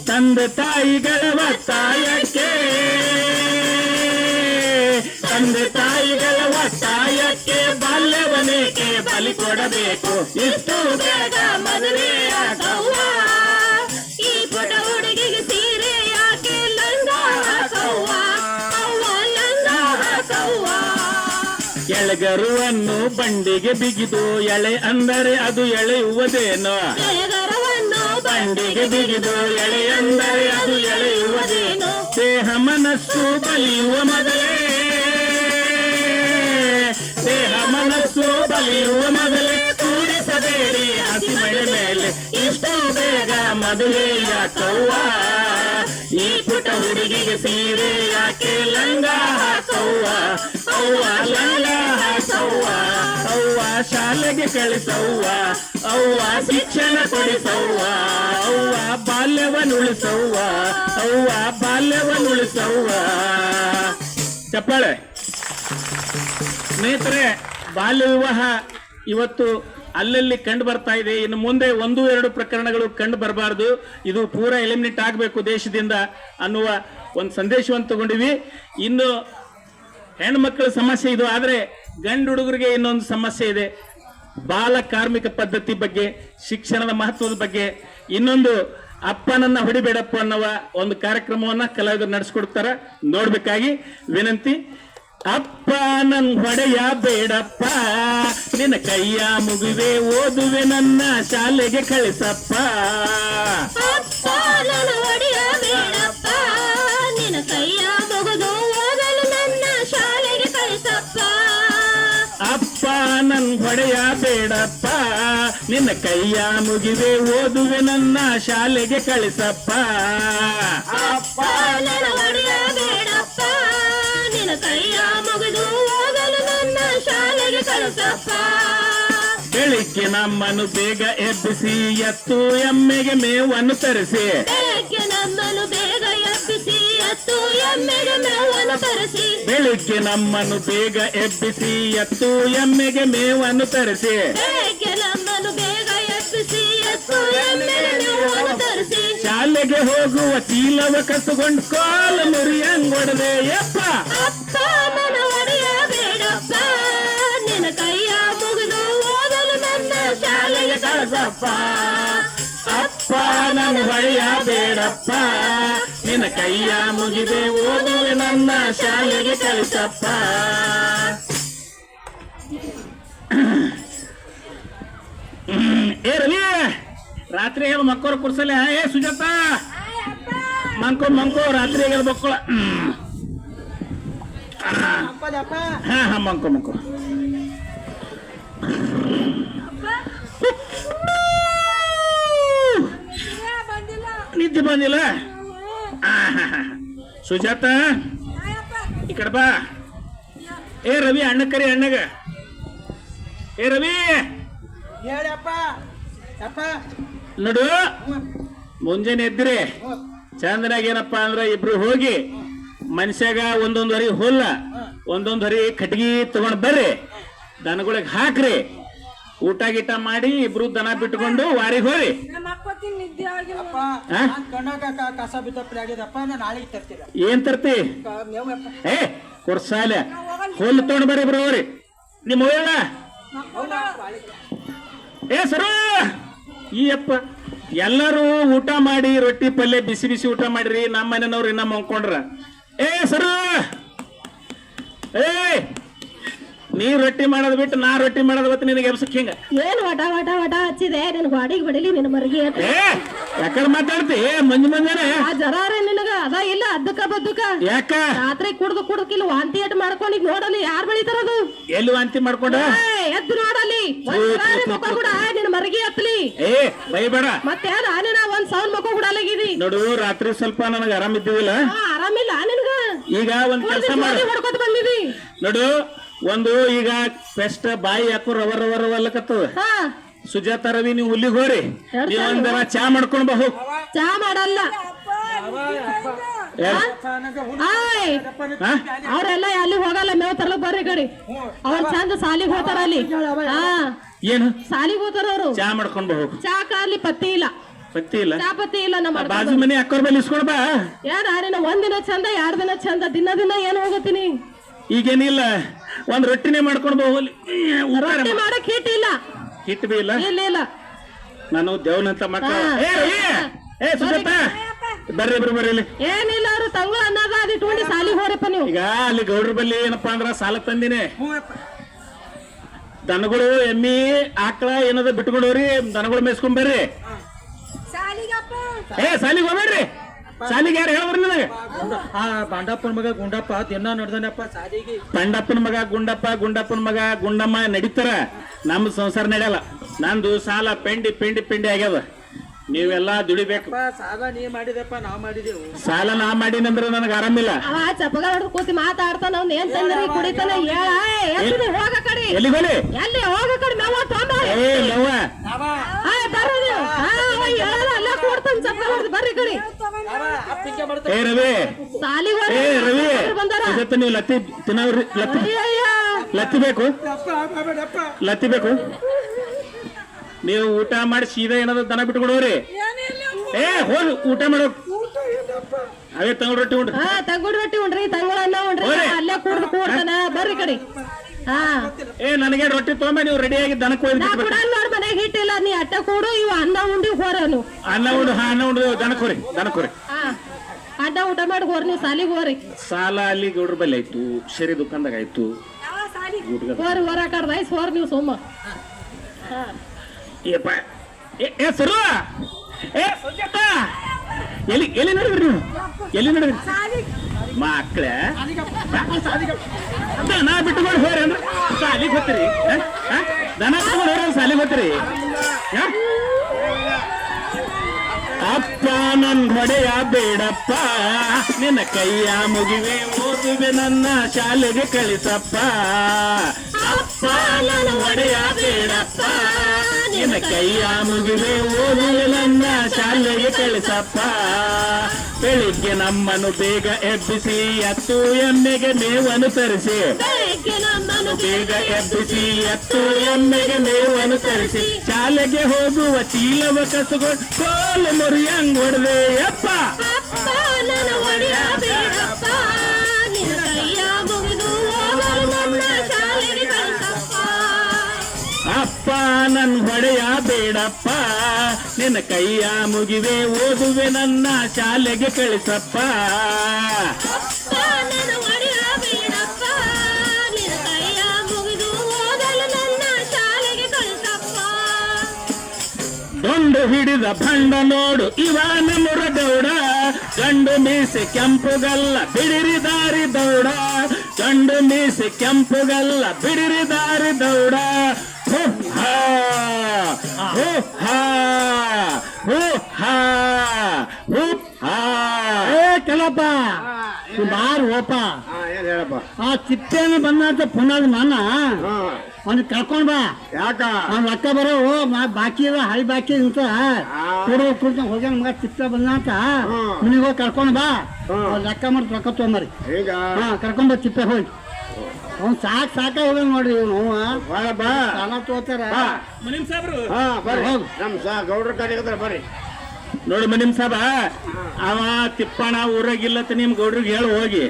ತಂದೆ ತಾಯಿಗಳ ಒತ್ತಾಯಕ್ಕೆ, ತಂದೆ ತಾಯಿಗಳ ಒತ್ತಾಯಕ್ಕೆ ಬಾಲ್ಯವನೇಕೆ ಬಲಿ ಕೊಡಬೇಕು. ಇಷ್ಟು ಬೇಗ ಮದುವೆ ಯಾಕವ್ವ, ಈ ಪುಟ್ಟ ಹುಡುಗಿಗೆ ಸೀರೆ ಯಾಕೆ ಲಂಗ ಹಾಕವ್ವ, ಅವ್ವ ಲಂಗ ಹಾಕವ್ವ. ಎಳೆಗರುವನ್ನು ಬಂಡಿಗೆ ಬಿಗಿದು ಎಳೆ ಅಂದರೆ ಅದು ಎಳೆಯುವುದೇನೋ, ಬಂಡಿಗೆ ಬಿಗಿದು ಎಳೆ ಅಂದರೆ ಅದು ಎಳೆಯುವುದೇನೋ. ದೇಹ ಮನಸ್ಸು ಬಲಿಯುವ ಮೊದಲೇ, ದೇಹ ಮನಸ್ಸು ಬಲಿಯುವ ಮೊದಲೇ ಕೂಡಿಸಬೇಡಿ ಹಸಿ ಮಳೆ ಮೇಲೆ. ಇಷ್ಟು ಬೇಗ ಮದುವೆ ಯಾಕವ್ವ, ಈ ಪುಟ್ಟ ಹುಡುಗಿಗೆ ಸೀರೆ ಯಾಕೆ ಲಂಗ ಹಾಕವ್ವ, ಅವ್ವ ಲಂಗ ಹಾಕವ್ವ, ಅವ್ವ ಶಾಲೆಗೆ ಕಳಿಸವ್ವ, ಅವ್ವ ಶಿಕ್ಷಣ ಕೊಡಿಸವ್ವ, ಅವ್ವ ಬಾಲ್ಯವನ್ನುಳಿಸವ್ವ, ಅವ್ವ ಬಾಲ್ಯವನ್ನುಳಿಸವ್ವ. ಚಪ್ಪಾಳೆ. ಸ್ನೇಹಿತರೆ, ಬಾಲ್ಯ ವಿವಾಹ ಇವತ್ತು ಅಲ್ಲಲ್ಲಿ ಕಂಡು ಬರ್ತಾ ಇದೆ. ಇನ್ನು ಮುಂದೆ 1-2 ಪ್ರಕರಣಗಳು ಕಂಡು ಬರಬಾರ್ದು. ಇದು ಪೂರ ಎಲಿಮಿನೇಟ್ ಆಗಬೇಕು ದೇಶದಿಂದ ಅನ್ನುವ ಒಂದು ಸಂದೇಶವನ್ನು ತಗೊಂಡಿವಿ. ಇನ್ನು ಹೆಣ್ಮಕ್ಳ ಸಮಸ್ಯೆ ಇದು. ಆದರೆ ಗಂಡು ಹುಡುಗರಿಗೆ ಇನ್ನೊಂದು ಸಮಸ್ಯೆ ಇದೆ. ಬಾಲ ಕಾರ್ಮಿಕ ಪದ್ಧತಿ ಬಗ್ಗೆ, ಶಿಕ್ಷಣದ ಮಹತ್ವದ ಬಗ್ಗೆ, ಇನ್ನೊಂದು ಅಪ್ಪನನ್ನ ಹೊಡಿಬೇಡಪ್ಪ ಅನ್ನುವ ಒಂದು ಕಾರ್ಯಕ್ರಮವನ್ನ ಕಲಾವಿದರು ನಡೆಸ್ಕೊಡ್ತಾರ. ನೋಡ್ಬೇಕಾಗಿ ವಿನಂತಿ. ಅಪ್ಪ ನನ್ ಹೊಡೆಯ ಬೇಡಪ್ಪ, ನಿನ್ನ ಕೈಯ ಮುಗಿವೆ ಓದುವೆ ನನ್ನ ಶಾಲೆಗೆ ಕಳಿಸಪ್ಪ. ಅಪ್ಪ ನನ್ನ ಒಡೆಯ ಬೇಡಪ್ಪ, ನಿನ್ನ ಕೈಯ ಮುಗಿದು ಓದಲು ನನ್ನ ಶಾಲೆಗೆ ಕಳಿಸಪ್ಪ. ಅಪ್ಪ ನನ್ ಹೊಡೆಯ ಬೇಡಪ್ಪ, ನಿನ್ನ ಕೈಯ ಮುಗಿವೆ ಓದುವೆ ನನ್ನ ಶಾಲೆಗೆ ಕಳಿಸಪ್ಪ. ಅಪ್ಪ ನನ್ನ ಒಡೆಯ ಬೇಡಪ್ಪ, ನಿನ್ನ ಕೈಯ ಮುಗಿದು ಓದಲು ನನ್ನ ಶಾಲೆಗೆ ಕಳಿಸಪ್ಪ. ಬೆಳಿಗ್ಗೆ ನಮ್ಮನ್ನು ಬೇಗ ಎಬ್ಬಿಸಿ ಎತ್ತು ಎಮ್ಮೆಗೆ ಮೇವನ್ನು ತರಿಸಿ, ಬೆಳಗ್ಗೆ ನಮ್ಮನ್ನು ಬೇಗ ಎಬ್ಬಿಸಿ ಎತ್ತು ಎಮ್ಮೆಗೆ ಮೇವನ್ನು ತರಿಸಿ. ಬೆಳಿಗ್ಗೆ ನಮ್ಮನ್ನು ಬೇಗ ಎಬ್ಬಿಸಿ ಎತ್ತು ಎಮ್ಮೆಗೆ ಮೇವನ್ನು ತರಿಸಿ, ಬೆಳಗ್ಗೆ ನಮ್ಮನ್ನು ಬೇಗ ಎಬ್ಬಿಸಿ ಎತ್ತು ಎಮ್ಮೆಗೆ ಮೇವನ್ನು ತರಿಸಿ. ಶಾಲೆಗೆ ಹೋಗುವ ಚೀಲವ ಕಸುಕೊಂಡು ಕಾಲು ಮುರಿಯಂಗೊಡದೆ ಯಪ್ಪ. ಅಪ್ಪ ನನ್ನ ಒಡೆಯ ಬೇಡಪ್ಪ, ನಿನ್ನ ಕೈಯ ಮುಗಿದು ಓದಲು ನನ್ನ ಶಾಲೆಗೆ ಕಳಿಸಪ್ಪ. ಅಪ್ಪ ನನ್ನ ಹೊಡೆಯ ಬೇಡಪ್ಪ, ನಿನ್ನ ಕೈಯ ಮುಗಿದೆ ಓದುವೆ ನನ್ನ ಶಾಲೆಗೆ ಕಳಿಸಪ್ಪ. ಏ ರವಿ, ರಾತ್ರಿ ಹೇಳು ಮಕ್ಕಳು ಕುರ್ಸಲ್ಲ. ಏ ಸುಜಾತ, ಮಂಕೋ ರಾತ್ರಿ ಹೇಳ ಮಕ್ಕಳ. ಹಾ ಮಂಕೋ ನಿದ್ದೆ ಬಂದಿಲ್ಲ. ಸುಜಾತ ಈ ಕಡೆ ಬಾ. ಏ ರವಿ, ಅಣ್ಣ ಕರಿ ಅಣ್ಣಗ. ಏ ರವಿ, ಹೇಳಪ್ಪ. ಅಪ್ಪ ನೋಡು, ಮುಂಜಾನೆ ಎದ್ರಿ ಚಂದನಾಗ ಏನಪ್ಪ ಅಂದ್ರೆ ಇಬ್ರು ಹೋಗಿ ಮನುಷ್ಯಾಗ ಒಂದೊಂದು ಹೊರಿ ಹುಲ್ಲ, ಒಂದೊಂದು ಹೊರಿ ಕಟ್ಗಿ ತಗೊಂಡ್ ಬರ್ರಿ, ದನಗಳಿಗೆ ಹಾಕ್ರಿ, ಊಟ ಗೀಟ ಮಾಡಿ ಇಬ್ರು ದನ ಬಿಟ್ಕೊಂಡು ವಾರಿಗೆ ಹೋರಿ. ಅಪ್ಪ ಕಣ್ಣಾಗ ಕಸ ಬಿತ್ತಪ್ಪಡಿ ಆಗಿದಪ್ಪ. ನಾನು ನಾಳೆಗೆ ತರ್ತೀರ. ಏನ್ ತರ್ತಿ? ಏ ಕೊರ್ಸಾಲ ಹುಲ್ಲು ತಗೊಂಡ್ ಬರ್ರಿ ಇಬ್ರು ಹೋರಿ. ನಿಮ್ಮ ಹೋಯಣ್ಣ. ಏ ಸರು, ಈ ಅಪ್ಪ ಎಲ್ಲರೂ ಊಟ ಮಾಡಿ ರೊಟ್ಟಿ ಪಲ್ಯ ಬಿಸಿ ಬಿಸಿ ಊಟ ಮಾಡಿರಿ. ನಮ್ಮ ಮನೆಯವ್ರು ಇನ್ನ ಮಂಕೊಂಡ್ರ. ಏ ಸರು, ಏ ನೀ ರೊಟ್ಟಿ ಮಾಡೋದ್ ಬಿಟ್ಟು ನಾ ರೊಟ್ಟಿ ಮಾಡೋದ್ ಬಿಟ್ಟು ನಿನಗೆ ಎಬ್ಸಕ್ ಹಿಂಗ ಏನು ವಟ ವಟ ವಟ ಹಚ್ಚಿದೆ, ನಿನ್ ಗಾಡಿಗೆ ಬಡಿಲಿ ನಿನ್ನ ಮರ್ಗಿ. ಏ ಯಾಕಡೆ ಮಾತಾಡ್ತಿ? ಮುಂಜಾನೆ ಆ ಜರಾರ ನಿನಗ ಅದ ಇಲ್ಲ ಅದ್ದಕ್ಕ ಬದ್ದಕ್ಕ. ಯಾಕ ರಾತ್ರಿ ಕುಡ್ಕಿಲ್ಲ ವಾಂತಿ ಏಟ್ ಮಾಡ್ಕೊಂಡು ಈಗ ನೋಡಲಿ ಯಾರು ಬೆಳಿತಾರದು. ಎಲ್ಲಿ ವಾಂತಿ ಮಾಡ್ಕೊಂಡ? ಎದ್ದು ನೋಡಲಿ ಮುಖ ಕೂಡ ನಿನ್ನ ಮರ್ಗಿ ಹತ್ಲಿ. ಏ ಬೈಬೇಡ ಮತ್ತೆ ನಾ ಒಂದ್ ಸೌಂಡ್ ಮುಖ ಹುಡಲಾಗಿದಿ. ನೋಡು, ರಾತ್ರಿ ಸ್ವಲ್ಪ ನನಗೆ ಆರಾಮ ಇದ್ದೀವಿಲ್ಲ. ಆರಾಮಿಲ್ಲ ನಿನ್ಗ. ಈಗ ಒಂದ್ ಕೆಲಸ ಮಾಡಿ ಹೊಡ್ಕೊತ ಬಂದಿದಿ ನೋಡು. ಒಂದು ಈಗ ಪೆಸ್ಟ್ ಬಾಯಿ ಹಾಕು ರವರ್ ರವರ್ ರವಲ್ಲಕತ್ತದ. ಸುಜಾತ, ರವಿ, ನೀವು ಹುಲ್ಲಿಗೆ ಹೋರಿ. ನೀವು ಒಂದರ ಚಾ ಮಾಡ್ಕೊಂಡ್ ಬಾ ಹೋಗ್. ಚಾ ಮಾಡಲ್ಲ ಅವ್ರೆಲ್ಲ ಅಲ್ಲಿ ಹೋಗಲ್ಲ. ಮೇವ್ ತರ್ಲಕ್ ಬರ್ರಿ ಕಡೆ. ಅವ್ರ ಚಂದ ಸಾಲಿಗೆ ಹೋಗ್ತಾರ ಅಲ್ಲಿ. ಏನು ಸಾಲಿಗೆ ಹೋಗ್ತಾರ ಅವ್ರು. ಚಾ ಮಾಡ್ಕೊಂಡ್ ಬಾ ಹೋಗ್. ಚಾಕ ಅಲ್ಲಿ ಪತ್ತಿ ಇಲ್ಲ, ಪತ್ತಿ ಇಲ್ಲ, ಚಾ ಪತ್ತಿ ಇಲ್ಲ. ನಮ್ಮ ಬಾಜು ಮನೆ ಅಕ್ಕೋರ್ ಬಲ್ಲಿ ಇಸ್ಕೊಂಡ್ ಬಾ. ಏನ ಒಂದಿನ ಚಂದ 2 ದಿನ ಚಂದ, ದಿನ ಏನ್ ಹೋಗತ್ತೀನಿ. ಈಗೇನಿಲ್ಲ, ಒಂದ್ ರೊಟ್ಟಿನೇ ಮಾಡ್ಕೊಂಡ್ ಬಾ ಹೋಗ್ಲಿ. ರೊಟ್ಟಿ ಮಾಡಕ್ ಹಿಟ್ ಇಲ್ಲ, ಹಿಟ್ ಬಿ ಇಲ್ಲ. ಇಲ್ಲ ನಾನು ದೇವನಂತ ಮಕ್ಕಳು. ಏ ಸುಜಾತ, ಬರ್ರಿ ಇಬ್ರು ಬರ್ರಿ ಇಲ್ಲಿ. ಏನಿಲ್ಲ, ಅವ್ರು ತಂಗಳು ಅನ್ನದ ಅದು ಇಟ್ಕೊಂಡು ಸಾಲಿಗೆ ಹೋರಪ್ಪ ನೀವು. ಈಗ ಅಲ್ಲಿ ಗೌಡ್ರ ಬಲ್ಲಿ ಏನಪ್ಪಾ ಅಂದ್ರ ಸಾಲ ತಂದಿನಿ. ದನಗಳು ಎಮ್ಮಿ ಆಕಳ ಏನದ ಬಿಟ್ಕೊಂಡವ್ರಿ, ದನಗಳು ಮೇಯ್ಸ್ಕೊಂಡ್ ಬರ್ರಿ. ಏ ಸಾಲಿಗೆ ಹೋಗ್ಬೇಡ್ರಿ. ಸಾಲಿಗೆ ಯಾರು ಹೇಳ್ಬರ್ರಿ ನನಗೆ? ಬಂಡಪ್ಪನ ಮಗ ಗುಂಡಪ್ಪ ದಿನ ನಡ್ದನಪ್ಪ ಸಾಲಿಗೆ. ಬಂಡಪ್ಪನ ಮಗ ಗುಂಡಪ್ಪ, ಗುಂಡಪ್ಪನ ಮಗ ಗುಂಡಮ್ಮ ನಡೀತಾರ. ನಮ್ಮ ಸಂಸಾರ ನಡೆಯಲ್ಲ. ನಂದು ಸಾಲ ಪೆಂಡಿ ಆಗ್ಯದ. ನೀವೆಲ್ಲ ದುಡಿಬೇಕು. ಸಾಲ ನೀ ಮಾಡಿದಪ್ಪ ನಾವ್ ಮಾಡಿದೆವು. ಸಾಲ ನಾ ಮಾಡಿನಂದ್ರೆ ನನಗೆ ಆರಾಮಿಲ್ಲ. ಅವ ಚಪ್ಪಗ ಹೊಡೆದು ಕೂತಿ ಮಾತಾಡ್ತಾನ ಅವ್ನ ಏನ್ ತಂದ್ರಿ ಕುಡಿತಾನ ಹೋಗ ಕಡೆ ಎಲ್ಲಿ ಹೋಲಿ ಎಲ್ಲಿ ಹೋಗ ಕಡೆ ಮೇವ ತೊಂಬ ಏ ಯವ್ವ ಬರ್ರಿ ಅಲ್ಲ ಕೊಡ್ತಾನ ಚಪ್ಪಗ ಹೊಡೆದು ಬರ್ರಿ ಕಡೆ ಏ ರವಿ ಸಾಲಿ ಏ ರವಿ ಬಂದಾರ ಇವತ್ತು ನೀವು ಲತ್ತಿ ತಿನ್ನವ್ರಿ ಲತ್ತಿ ಬೇಕು ಲತ್ತಿ ಬೇಕು. ನೀವು ಊಟ ಮಾಡಿ ಸೀದಾ ಏನಾದ್ರು ದನ ಬಿಟ್ಕೊಡೋರಿ. ಏ ಹೋಗಿ ಊಟ ಮಾಡೋ ಅವೇ ತಂಗುಡ್ ರೊಟ್ಟಿ ಉಂಡ್ರಿ. ತಂಗುಡ್ ರೊಟ್ಟಿ ಉಂಡ್ರಿ ತಂಗುಳ ಅನ್ನ ಉಂಡ್ರಿ ಅಲ್ಲೇ ಕೂಡ್ದು ಕೂಡ್ತಾನ ಬರ್ರಿ ಕಡೆ. ಏ ನನಗೆ ರೊಟ್ಟಿ ತೊಗೊಂಬ ನೀವು ರೆಡಿಯಾಗಿ ದನಕ್ಕೆ ಹೋಗಿ ನೋಡ್ ಮನೆಗೆ ಹಿಟ್ಟಿಲ್ಲ ನೀ ಅಟ್ಟ ಕೂಡು ಇವ ಅನ್ನ ಉಂಡಿ ಹೋರನು ಅನ್ನ ಉಂಡು ದನಕ್ಕೆ ಹೋರಿ ಅಡ್ಡ ಊಟ ಮಾಡಿ ಹೋರ್ ನೀವು ಸಾಲಿಗೆ ಹೋರಿ. ಸಾಲ ಅಲ್ಲಿ ಗೌಡ್ರ ಬಲ್ಲಿ ಆಯ್ತು, ಶರಿ ದುಕಾನ್ದಾಗ ಆಯ್ತು, ಹೋರಿ ಹೊರ ಕಡ್ದಾಯ್ಸ್ ಹೋರ್ ನೀವು ಸೋಮ. ಏ ಸರು ಏ ಸುಜಾತ ಎಲ್ಲಿ ನಡೆದ್ರಿ ನೀವು ಎಲ್ಲಿ ನಡೆದ್ರಿ ಮಕ್ಕಳ ದನ ಬಿಟ್ಟುಕೊಂಡು ಹೋರಿ ಅಂದ್ರೆ ಸಾಲಿಗೆ ಹೋಗ್ತೀರಿ. ದನ ಬಿಟ್ಟುಕೊಂಡು ಹೋರಿ ಸಾಲಿಗೆ ಹೋಗ್ತೀರಿ. ಅಪ್ಪ ನನ್ ಹೊಡೆಯ ಬೇಡಪ್ಪ, ನಿನ್ನ ಕೈಯ ಮುಗಿವೆ ಓದುವೆ ನನ್ನ ಶಾಲೆಗೆ ಕಳಿಸಪ್ಪ. ಅಪ್ಪ ನನ್ನ ಹೊಡೆಯ ಬೇಡಪ್ಪ, ನಿನ್ನ ಕೈಯ ಮುಗಿವೆ ಓದುವೆ ನನ್ನ ಶಾಲೆಗೆ ಕಳಿಸಪ್ಪ. ಬೆಳಿಗ್ಗೆ ನಮ್ಮನ್ನು ಬೇಗ ಎಬ್ಬಿಸಿ ಎತ್ತು ಎಮ್ಮೆಗೆ ಮೇವನ್ನು ತರಿಸಿ, ಬೇಗ ಎಬ್ಬಿಸಿ ಎತ್ತು ಎಮ್ಮೆಗೆ ಮೇವನ್ನು ತರಿಸಿ, ಶಾಲೆಗೆ ಹೋಗುವ ಚೀಲವ ಕಸಗೊಂಡು ಕೋಲು ಮುರಿಯಂಗ್ ಹೊಡೆದೆ ಅಪ್ಪ. ಅಪ್ಪ ನನ್ ಹೊಡೆಯ ಬೇಡಪ್ಪ, ನಿನ್ನ ಕೈಯ ಮುಗಿವೆ ಓದುವೆ ನನ್ನ ಶಾಲೆಗೆ ಕಳಿಸಪ್ಪ. ದೊಂಡು ಹಿಡಿದ ಭಂಡ ನೋಡು ಇವನ ಮುರಗೌಡ, ಗಂಡು ಮೀಸೆ ಕೆಂಪುಗಲ್ಲ ಬಿಡಿರಿ ದಾರಿ ದೌಡ, ಗಂಡು ಮೀಸೆ ಕೆಂಪುಗಲ್ಲ ಬಿಡಿರಿ ದಾರಿ ದೌಡ. ಹೋ ಹಾ ಹೋ ಹಾ ಹೋ ಹಾ ಹೋ ಹಾ. ಏ ಕೆಲಪ್ಪ ಬಾರ್ ಓಪ ಆ ಚಿಪ್ಪೇನ ಬಂದಂತ ಪುನಃ ನನ್ನ ಅವ್ನ ಕರ್ಕೊಂಡ್ ಬಾ. ಯಾಕ ಅವ್ನ ರೊಕ್ಕ ಬರೋ ಬಾಕಿ ಇದ ಹೈ ಬಾಕಿ ಅಂತ ಕೊಡ್ತಾ ಹೋಗ್ಯಾನ ಮಗ ಚಿಪ್ಪ ಬಂದಂತ ಮನಿಗೆ ಹೋಗಿ ಕರ್ಕೊಂಡ್ ಬಾ. ಲೆಕ್ಕ ಮಾಡಿ ರೊಕ್ಕ ತೊಗೊಂಬರಿ. ಈಗ ಕರ್ಕೊಂಡ್ ಬಾ ಚಿಪ್ಪೆ ಹೋಗಿ. ಅವ್ನು ಸಾಕ ಹೋಗ ನೋಡ್ರಿ ಇವ್ನು ಬಾ ಸಾಲ ತೋತಾರ. ಮುನಿಮ್ ಸಾಬ್ರು ಹಾ ಬರ್ರಿ ನಮ್ ಗೌಡ್ರ ಕಾರ್ಯಕರ್ತರ ಬರ್ರಿ. ನೋಡಿ ಮುನಿಮ್ ಸಾಬ ಅವ ತಿಪ್ಪಣ ಊರಾಗಿಲ್ಲತ್ತ ನಿಮ್ ಗೌಡ್ರಿಗೆ ಹೇಳಿ ಹೋಗಿ.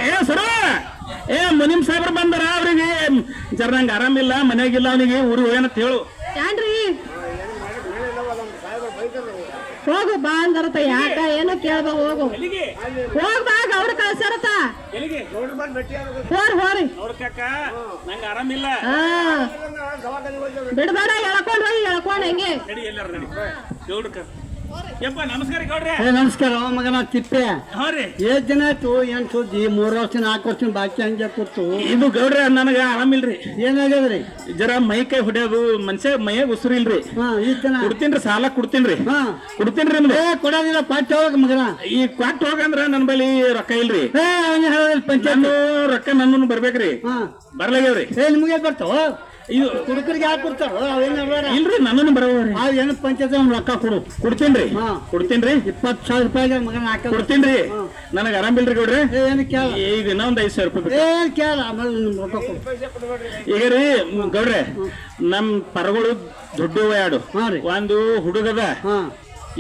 ಏ ಸರ ಏ ಮುನಿಮ್ ಸಾಬ್ರು ಬಂದಾರ, ಅವ್ರಿಗೆ ಜರ ನಂಗೆ ಆರಾಮಿಲ್ಲ ಮನೆಯಾಗಿಲ್ಲ, ಅವನಿಗೆ ಊರಿಗೆ ಹೋಗ್ಯಾನಂತ ಹೇಳು. ಏನ್ರಿ ಹೋಗು ಬಾ ಅಂದರತ ಯಾಕ ಏನೋ ಕೇಳ್ಬಾ ಹೋಗು ಹೋಗ್ಬಾ ಗೌಡ ಕಳ್ಸಾರತ ಹೋರಿ ನೋಡ್ಕಾಕ ನಂಗೆ ಆರಾಮಿಲ್ಲ, ಬಿಡ್ಬೇಡ ಎಳ್ಕೊಂಡ್ ಹೋಗಿ ಎಳ್ಕೊಂಡ್ ಹೆಂಗೆ ನಡಿ ಎಲ್ಲಾರ ನಡಿ ಗೌಡ್ಕ. ಯಪ್ಪ ನಮಸ್ಕಾರ ಗೌಡ್ರೆ. ಏ ನಮಸ್ಕಾರ ಮಗನ ತಿಪ್ಪೆ. ಹಾ ರೀ ಏಟ್ ದಿನ ಆಯ್ತು ಏನ್ ಸುದ್ದಿ? 3 ವರ್ಷ 4 ವರ್ಷ ಬಾಕಿ ಹಂಗೆ ಕೂತು. ಇದು ಗೌಡ್ರೆ ನನಗ ಆರಾಮಿಲ್ರಿ. ಏನಾಗ್ಯದ್ರಿ? ಜರ ಮೈ ಕೈ ಹೊಡೆಯೋದು ಮನುಷ್ಯ ಮೈಯಾಗ ಉಸಿರು ಇಲ್ರಿ. ಈ ತನ ಕೊಡ್ತೀನ್ರಿ, ಸಾಲ ಕೊಡ್ತೀನ್ರಿ ಕೊಡ್ತೀನ್ರಿ. ಏ ಕೊಡೋದಿಲ್ಲ ಪಾಠ ಹೋಗ ಮಗನ. ಈ ಕ್ವಾಟ್ ಹೋಗಂದ್ರ ನನ್ ಬಳಿ ರೊಕ್ಕ ಇಲ್ರಿ. ಏ ಅವನ ಹೇಳೋದಿಲ್ಲ ಪಂಚಾಯತ್ ರೊಕ್ಕ ನನ್ನನ್ನು ಬರ್ಬೇಕ್ರಿ. ಬರ್ಲಾಗ್ಯಾವ್ರಿ. ಏ ನಿಮ್ಗೆ ಬರ್ತಾವ ಇದು ಕುಡುಕರಿಗೆ ಯಾಕೆ ಕೊಡ್ತಾರ? ಅವೇನ ಇಲ್ರಿ ನನ್ನನ್ನು ಬರೋವ್ರಿ. ಅವ್ ಏನು ಪಂಚಾಯತ್ ಅವ್ನ ರೊಕ್ಕ ಕೊಡು. ಕೊಡ್ತೀನ್ರಿ ಕೊಡ್ತೀನ್ರಿ. 20,000 ರೂಪಾಯಿಗೆ ಮಗನ ಹಾಕ ಕೊಡ್ತೀನ್ರಿ. ನನಗ ಆರಾಮಿಲ್ರಿ ಗೌಡ್ರಿ. ಏನು ಕೇಳ ಈಗ ಇನ್ನೊಂದ್ 5,000 ರೂಪಾಯಿ ಏನ್ ಕೇಳ ಆಮೇಲೆ ನಿಮ್ ರೊಕ್ಕ ಕೊಡು. ಈಗ ರೀ ಗೌಡ್ರೆ ನಮ್ ಪರಗಳು ದೊಡ್ಡ ಎರಡು. ಒಂದು ಹುಡುಗದ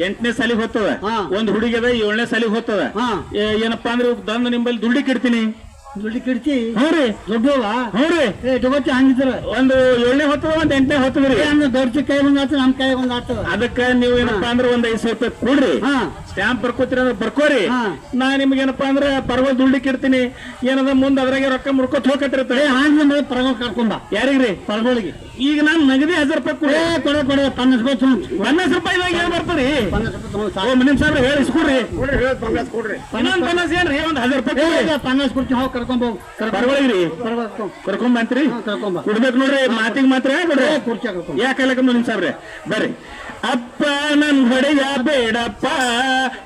8ನೇ ಸಾಲಿಗೆ ಹೋಗ್ತದ, ಒಂದ್ ಹುಡುಗದ 7ನೇ ಸಾಲಿಗೆ ಹೋಗ್ತದ. ಏನಪ್ಪಾ ಅಂದ್ರೆ ತಂದು ನಿಂಬಲ್ಲಿ ದುಡ್ಡಿಗೆ ಇಡ್ತೀನಿ. ದುಡ್ಡು ಕಿಡ್ತಿ ಹ್ಞೂ ರೀ ದೊಡ್ಡವ ಹ್ಞೂ ರೀ ಡುಬಚ್ಚಿ ಹಂಗಿದ್ರ ಒಂದು 7ನೇ ಹೊತ್ತದ ಒಂದ್ 8ನೇ ಹೊತ್ತದ್ರಿ. ದೊಡ್ಡ ಕೈ ಬಂದ್ ಆತ ನಮ್ ಕೈ ಬಂದ್ ಆತದ. ಅದಕ್ಕ ನೀವು ಏನಪ್ಪಾ ಅಂದ್ರೆ ಒಂದ್ 5,000 ರೂಪಾಯಿ ಕೊಡ್ರಿ. ಸ್ಟ್ಯಾಂಪ್ ಬರ್ಕೋತೀರ ಅಂದ್ರೆ ಬರ್ಕೋರಿ. ನಾ ನಿಮ್ಗೆ ಏನಪ್ಪಾ ಅಂದ್ರೆ ಪರವಾಗಿ ದುಡ್ಡಿಗೆ ಇಡ್ತೀನಿ. ಏನದ ಮುಂದ್ ಅದ್ರಾಗೆ ರೊಕ್ಕ ಮುಡ್ಕೊತ ಹೋಗತ್ತಿರ್ತದೆ. ಹಾಂಗ್ ಪರವಾಗಿ ಕರ್ಕೊಂಡ ಯಾರಿಗ್ರಿ? ಪರಗಳಿಗೆ. ಈಗ ನಾನ್ ನಗದಿ 1000 ರೂಪಾಯಿ ಕೊಡ ಕೊಡ 50 ರೂಪಾಯಿದಾಗ ಏನ್ ಬರ್ತರಿ? 50 ನಿಮ್ ಸಾಬ್ರ ಹೇಳಿಸ್ಕೊಡ್ರಿ. ಕೊಡ್ರಿ 50 ಕೊಡ್ರಿ. ಇನ್ನೊಂದ್ 50 ಏನ್ರಿ? ಒಂದ್ 1000 ರೂಪಾಯಿ 50 ಕೊಡ್ತೀನಿ ಹೋಗ್ ಕರ್ಕೊಂಬೋಗ್ ಬರವಳಿಗ್ರಿ ಕರ್ಕೊಂಡ್ ಬಂತ್ರಿ ಕರ್ಕೊಂಬ ಕೊಡ್ಬೇಕು ನೋಡ್ರಿ ಮಾತಿಗೆ ಮಾತ್ರ ಕೊಡ್ರಿ ಕುರ್ಚಿ ಕರ್ಕೊಂಬ ಯಾಕಲ್ಲಕ ನಿನ್ ಸಾಬ್ರೆ ಬರ್ರಿ ಅಪ್ಪ ನನ್ ಹೊಡೆಯ ಬೇಡಪ್ಪ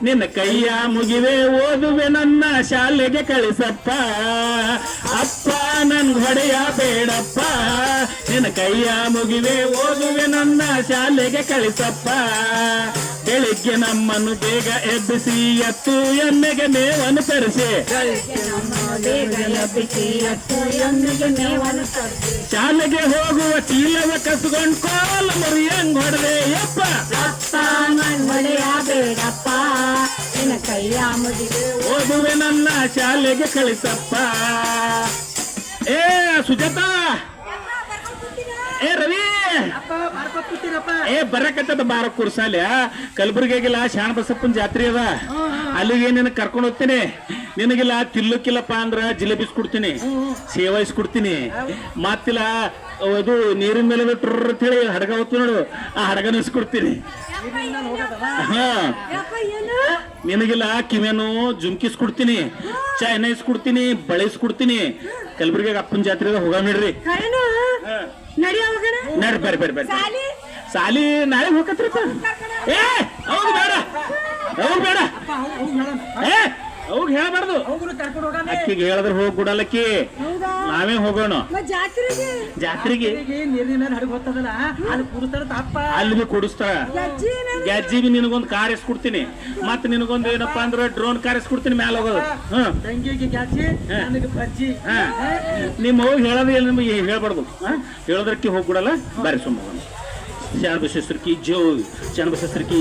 ನಿನ್ನ ಕೈಯ ಮುಗಿವೆ ಓದುವೆ ನನ್ನ ಶಾಲೆಗೆ ಕಳಿಸಪ್ಪ ಅಪ್ಪ ನನ್ ಹೊಡೆಯ ಬೇಡಪ್ಪ ನಿನ್ನ ಕೈಯ ಮುಗಿವೆ ಓದುವೆ ನನ್ನ ಶಾಲೆಗೆ ಕಳಿಸಪ್ಪ ಬೆಳಿಗ್ಗೆ ನಮ್ಮನ್ನು ಬೇಗ ಎಬ್ಬಿಸಿ ಎತ್ತು ಎಮ್ಮೆಗೆ ಮೇವನ್ನು ತರಿಸಿ ಶಾಲೆಗೆ ಹೋಗುವ ಚೀಲವ ಕಸ್ಕೊಂಡ್ ಕೋಲ ಮುರಿಯಂಗ್ ಹೊಡೆದೆ ಯಪ್ಪ ಬೇಡಪ್ಪ ನಿನ್ನ ಕೈಯ ಮುಗಿದು ಓದುವೆ ನನ್ನ ಶಾಲೆಗೆ ಕಳಿಸಪ್ಪ ಏ ಸುಜಾತಾ ಏ ರವಿ ಏ ಬರಕತ್ತದ ಬಾರ ಕುರ್ಸಾಲ್ಯ ಕಲಬುರ್ಗಿಗಿಲ್ಲ ಶಾಣ ಬಸಪ್ಪನ ಜಾತ್ರೆ ಅದ ಅಲ್ಲಿಗೆ ನಿನ್ನ ಕರ್ಕೊಂಡು ಹೋಗ್ತೀನಿ ನಿನಗಿಲ್ಲ ತಿಲ್ಲಕ್ಕಿಲ್ಲಪ್ಪ ಅಂದ್ರ ಜಿಲೇಬಿಸ್ ಕೊಡ್ತೀನಿ ಸೇವಾ ಕೊಡ್ತೀನಿ ಮತ್ತಿಲ್ಲ ಅದು ನೀರಿನ ಮೇಲೆ ಟ್ರರ್ ಅಂತ ಹೇಳಿ ಹಡಗ ಹೊತ್ತು ನೋಡು ಆ ಹಡಗನ ಇಸ್ಕೊಡ್ತೀನಿ ಹಾ ನಿನಗಿಲ್ಲ ಕಿವೇನು ಜುಮ್ಕಿಸ್ ಕೊಡ್ತೀನಿ ಚೈನಾ ಇಸ್ಕೊಡ್ತೀನಿ ಬಳೆ ಇಸ್ಕೊಡ್ತೀನಿ ಕಲಬುರ್ಗಿಗೆ ಅಪ್ಪನ ಜಾತ್ರೆಗೆ ಹೋಗ ನೋಡ್ರಿ ನಡ್ರಿ ಬರ್ರಿ ಬರ್ರಿ ಬರ್ರಿ ಸಾಲಿ ನಾಳೆ ಹೋಗತ್ರಪ್ಪ ಏ ಅವಾಗ ಬೇಡ ಅವಾಗ ಬೇಡ ಏ ಅವಾಗ ಹೇಳಬಾರ್ದು ಅಕ್ಕಿಗೆ ಹೇಳಿದ್ರೆ ಹೋಗಿ ಗುಡಲಕ್ಕಿ ನಾವೇ ಹೋಗೋಣ ಜಾತ್ರೆಗೆ ನೀರಿನ ಮೇಲೆ ಹಡಗ ಹೋಗ್ತದಲ್ಲ ಅಲ್ಲಿ ಕೂಡಿಸ್ತಾರ ತಪ್ಪ ಅಲ್ಲಿ ಬಿ ಕೊಡಿಸ್ತಾರ ಗೆಜ್ಜಿ ಬಿ ನಿನಗೊಂದು ಕಾರ್ ಎಸ್ಕೊಡ್ತೀನಿ ಮತ್ ನಿನಗೊಂದು ಏನಪ್ಪಾ ಅಂದ್ರೆ ಡ್ರೋನ್ ಕಾರ್ ಎಸ್ಕೊಡ್ತೀನಿ ಮ್ಯಾಲ ಹೋಗೋದು ತಂಗಿಗೆ ಗ್ಯಾಸಿ ನನಗೆ ಬಜ್ಜಿ ನಿಮ್ಮ ಹೋಗಿ ಹೇಳೋದು ಎಲ್ಲಿ ನಿಮಗೆ ಹೇಳ್ಬಾರ್ದು ಹೇಳೋದ್ರಕ್ಕೆ ಹೋಗ್ಬಿಡಲ್ಲ ಬಾರಿ ಸುಮ್ಮ ಶರಣಬಸೇಶ್ವರಕಿ ಜೋ ಶರಣಬಸೇಶ್ವರಕಿ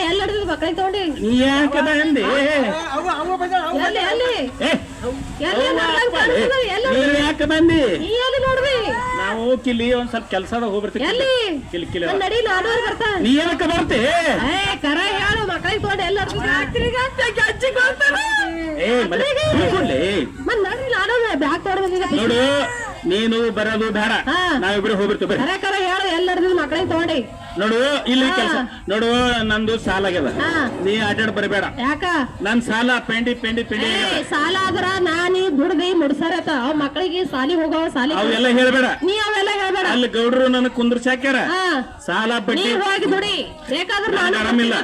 ಎಲ್ಲರೂ ಮಕ್ಕಳಿಗೆ ತಗೊಂಡಿ ನೀ ಯಾಕದ ಅಂದೆ ಎಲ್ಲಿ ಎಲ್ಲಿ ನೀ ಯಾಕ ಬಂದಿ ನೀ ಎಲ್ಲಿ ನೋಡ್ರಿ ನಾವು ಕಿಲ್ಲಿ ಒಂದ್ ಸ್ವಲ್ಪ ಕೆಲಸದಾಗ ಹೋಗ್ಬಿಡ್ತೀವಿ ಎಲ್ಲಿ ಕಿಲ್ಲಿ ಕಿಲ್ಲಿ ನಡಿ ನೋಡೋರ್ ಬರ್ತಾ ನೀ ಏನಕ್ಕ ಬರ್ತಿ ಕರ ಹೇಳು ಮಕ್ಕಳಿಗೆ ತಗೊಂಡು ಎಲ್ಲರೂ ಅಜ್ಜಿಗೆ ಹೋಗ್ತಾರೆ ಏ ಮನೆ ಮತ್ ನಡ್ರಿ ನಾಡೋದು ಬ್ಯಾಗ್ ತಗೊಂಡು ನೋಡು ನೀನು ಬರೋದು ಬೇಡ ನಾವಿಬ್ರು ಹೋಗ್ಬಿಡ್ತೀವಿ ಬರ್ರಿ ಕರ ಹೇಳು ಎಲ್ಲರೂ ಮಕ್ಕಳಿಗೆ ತಗೊಂಡಿ ನೋಡು ಇಲ್ಲಿ ಕೆಲಸ ನೋಡು ನಂದು ಸಾಲ ಆಗ್ಯದ ನೀ ಅಡ್ಡಾಡ್ ಬರಬೇಡ ಯಾಕ ನನ್ ಸಾಲ ಪೆಂಡಿ ಪೆಂಡಿ ಪೆಂಡಿ ಸಾಲ ಆದ್ರ ನಾನಿ ದುಡ್ದಿ ಮುಡ್ಸಾರತ ಅವ್ ಮಕ್ಕಳಿಗೆ ಸಾಲಿ ಹೋಗವ ಸಾಲಿ ಅವೆಲ್ಲ ಹೇಳ್ಬೇಡ ನೀ ಅವೆಲ್ಲ ಹೇಳ್ಬೇಡ ಅಲ್ಲಿ ಗೌಡ್ರು ನನಗ್ ಕುಂದ್ರಸಿ ಹಾಕ್ಯಾರ ಸಾಲ ಬಡ್ಡಿ ನೀ ಹೋಗಿ ದುಡಿ ಬೇಕಾದ್ರೆ ನಾನು ಆರಾಮಿಲ್ಲ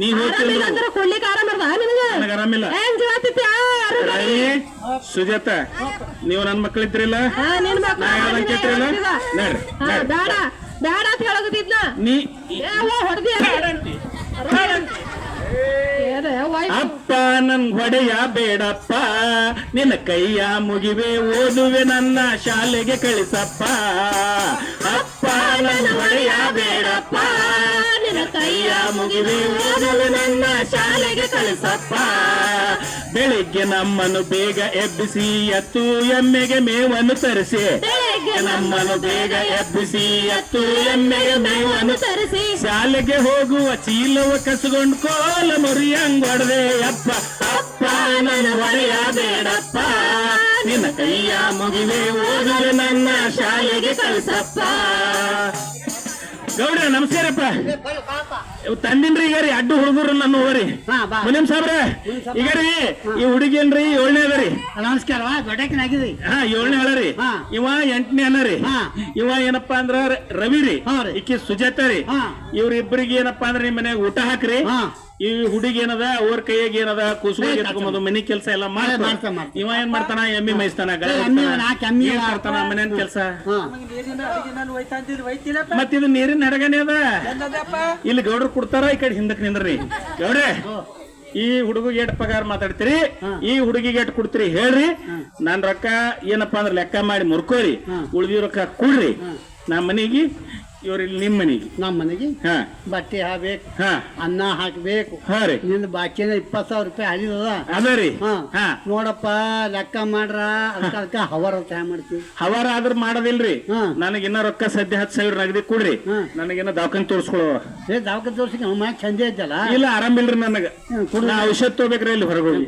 ನೀ ಹೋಗ್ತೀನಿ ಅಂದ್ರೆ ಕೊಡ್ಲಿಕ್ಕೆ ಆರಾಮದ ನಿನಗೆ ನನಗ ಆರಾಮಿಲ್ಲ ಏನ್ ಜೀವತಿತ್ಯ ಸುಜಾತ ನೀವು ನನ್ ಮಕ್ಕಳಿದ್ರಿಲ್ಲ ನಿನ್ ನಾ ಹೇಳ್ದಂಗ್ ಕೇಳ್ತಿರಲ್ಲ ನೋಡ್ರಿ ಬೇಡ ಬೇಡ ಅಂತ ಹೇಳಕತ್ತಿದ್ನ ನೀ ಹೊಡೆದಿ ಅಪ್ಪ ನನ್ ಹೊಡೆಯ ಬೇಡಪ್ಪ ನಿನ್ನ ಕೈಯ ಮುಗಿವೆ ಓದುವೆ ನನ್ನ ಶಾಲೆಗೆ ಕಳಿಸಪ್ಪ ಅಪ್ಪ ನನ್ ಹೊಡೆಯ ಬೇಡಪ್ಪ ನಿನ್ನ ಕೈಯ ಮುಗಿವೆ ಓದುವೆ ನನ್ನ ಶಾಲೆಗೆ ಕಳಿಸಪ್ಪ ಬೆಳಿಗ್ಗೆ ನಮ್ಮನ್ನು ಬೇಗ ಎಬ್ಬಿಸಿ ಎತ್ತು ಎಮ್ಮೆಗೆ ಮೇವನ್ನು ತರಿಸಿ ನಮ್ಮನ್ನು ಬೇಗ ಎಬ್ಬಿಸಿ ಎತ್ತು ಎಮ್ಮೆಗೆ ಮೇವನ್ನು ತರಿಸಿ ಶಾಲೆಗೆ ಹೋಗುವ ಚೀಲವ ಕಸ್ಕೊಂಡ್ ಕೋಲ ಮುರಿಯಂಗ್ ಹೊಡೆದೆ ಅಪ್ಪ ಅಪ್ಪ ನನ್ನ ಹೊಡೆಯ ಬೇಡಪ್ಪ ನಿನ್ನ ಕೈಯ ಮುಗಿವೆ ಓದುವೆ ನನ್ನ ಶಾಲೆಗೆ ಕಳಿಸಪ್ಪ ಗೌಡ್ರ ನಮಸ್ಕಾರಪ್ಪ ತಂದಿನ್ರಿ ಈಗ ರೀ ಅಡ್ಡು ಹುಡುಗರು ನನ್ನ ಹೋಗ್ರಿ ಮುನಿಮ್ ಸಾಬ್ರ ಈಗ ರೀ ಈ ಹುಡುಗಿಯನ್ರಿ 7ನೇ ಅದರಿ ನಮಸ್ಕಾರ ದೊಡ್ಡಕಿನಾಗಿದ್ರಿ ಹಾ 7ನೇ ಅಳರಿ ಇವ 8ನೇ ಅನರಿ ಇವ ಏನಪ್ಪಾ ಅಂದ್ರ ರವಿ ರೀ ಈಕಿ ಸುಜಾತ ರೀ ಇವ್ರಿಬ್ಬರಿಗೆ ಏನಪ್ಪಾ ಅಂದ್ರ ನಿಮ್ ಮನ್ಯಾಗ ಊಟ ಹಾಕ್ರಿ ಈ ಹುಡುಗಿ ಏನದ ಅವ್ರ ಕೈಯಾಗ ಏನದ ಕೂಸುಗಳು ಎತ್ಕೊಂಬದು ಮನಿ ಕೆಲಸ ಎಲ್ಲ ಮಾಡ್ತಾನ ಇವ ಏನ್ ಮಾಡ್ತಾನ ಎಮ್ಮಿ ಮೇಯಿಸ್ತಾನ ಮಾಡ್ತಾನ ಮನೇನ್ ಕೆಲಸ ಮತ್ ಇದು ನೀರಿನ ಹಡಗನೆ ಅದ ಇಲ್ಲಿ ಗೌಡ್ರು ಕೊಡ್ತಾರ ಈ ಕಡೆ ಹಿಂದಕ್ ನಿಂದ್ರಿ ಗೌಡ್ರೆ ಈ ಹುಡುಗಿಗೆ ಎಟ್ ಪಗಾರ ಮಾತಾಡ್ತೀರಿ ಈ ಹುಡುಗಿಗೆ ಎಟ್ ಕೊಡ್ತೀರಿ ಹೇಳ್ರಿ ನಾನ್ ರೊಕ್ಕ ಏನಪ್ಪಾ ಅಂದ್ರ ಲೆಕ್ಕ ಮಾಡಿ ಮುರ್ಕೋರಿ ಉಳ್ದಿ ರೊಕ್ಕ ಕೊಡ್ರಿ ನಮ್ಮ ಮನೆಗೆ ಇವ್ರ ಇಲ್ಲಿ ನಿಮ್ ಮನೆಗೆ ನಮ್ಮ ಮನೆಗೆ ಬಟ್ಟೆ ಹಾಕ್ಬೇಕು ಅನ್ನ ಹಾಕ್ಬೇಕು ನಿಂದ ಬಾಕಿನ 20,000 ರೂಪಾಯಿ ಹರಿದದ ಅದ ರೀ ನೋಡಪ್ಪ ಲೆಕ್ಕ ಮಾಡ್ರ ಅದಕ್ಕ ಹವರ್ ಅಂತ ಮಾಡ್ತೀವಿ ಹವರ್ ಆದ್ರ ಮಾಡೋದಿಲ್ರಿ ನನಗಿನ್ನ ರೊಕ್ಕ ಸದ್ಯ 10,000 ನಗದಿ ಕೊಡ್ರಿ ನನಗಿನ್ನ ದವಾಖಾನೆ ತೋರ್ಸ್ಕೊಳವ ದವಾಖಾನೆ ತೋರ್ಸಿ ಚಂದ ಇದ್ದಲ್ಲ ಇಲ್ಲ ಆರಾಮಿಲ್ರಿ ನನಗ ಔಷಧ ತಗೋಬೇಕ್ರಿ ಇಲ್ಲಿ ಹೊರಗೋಗಿ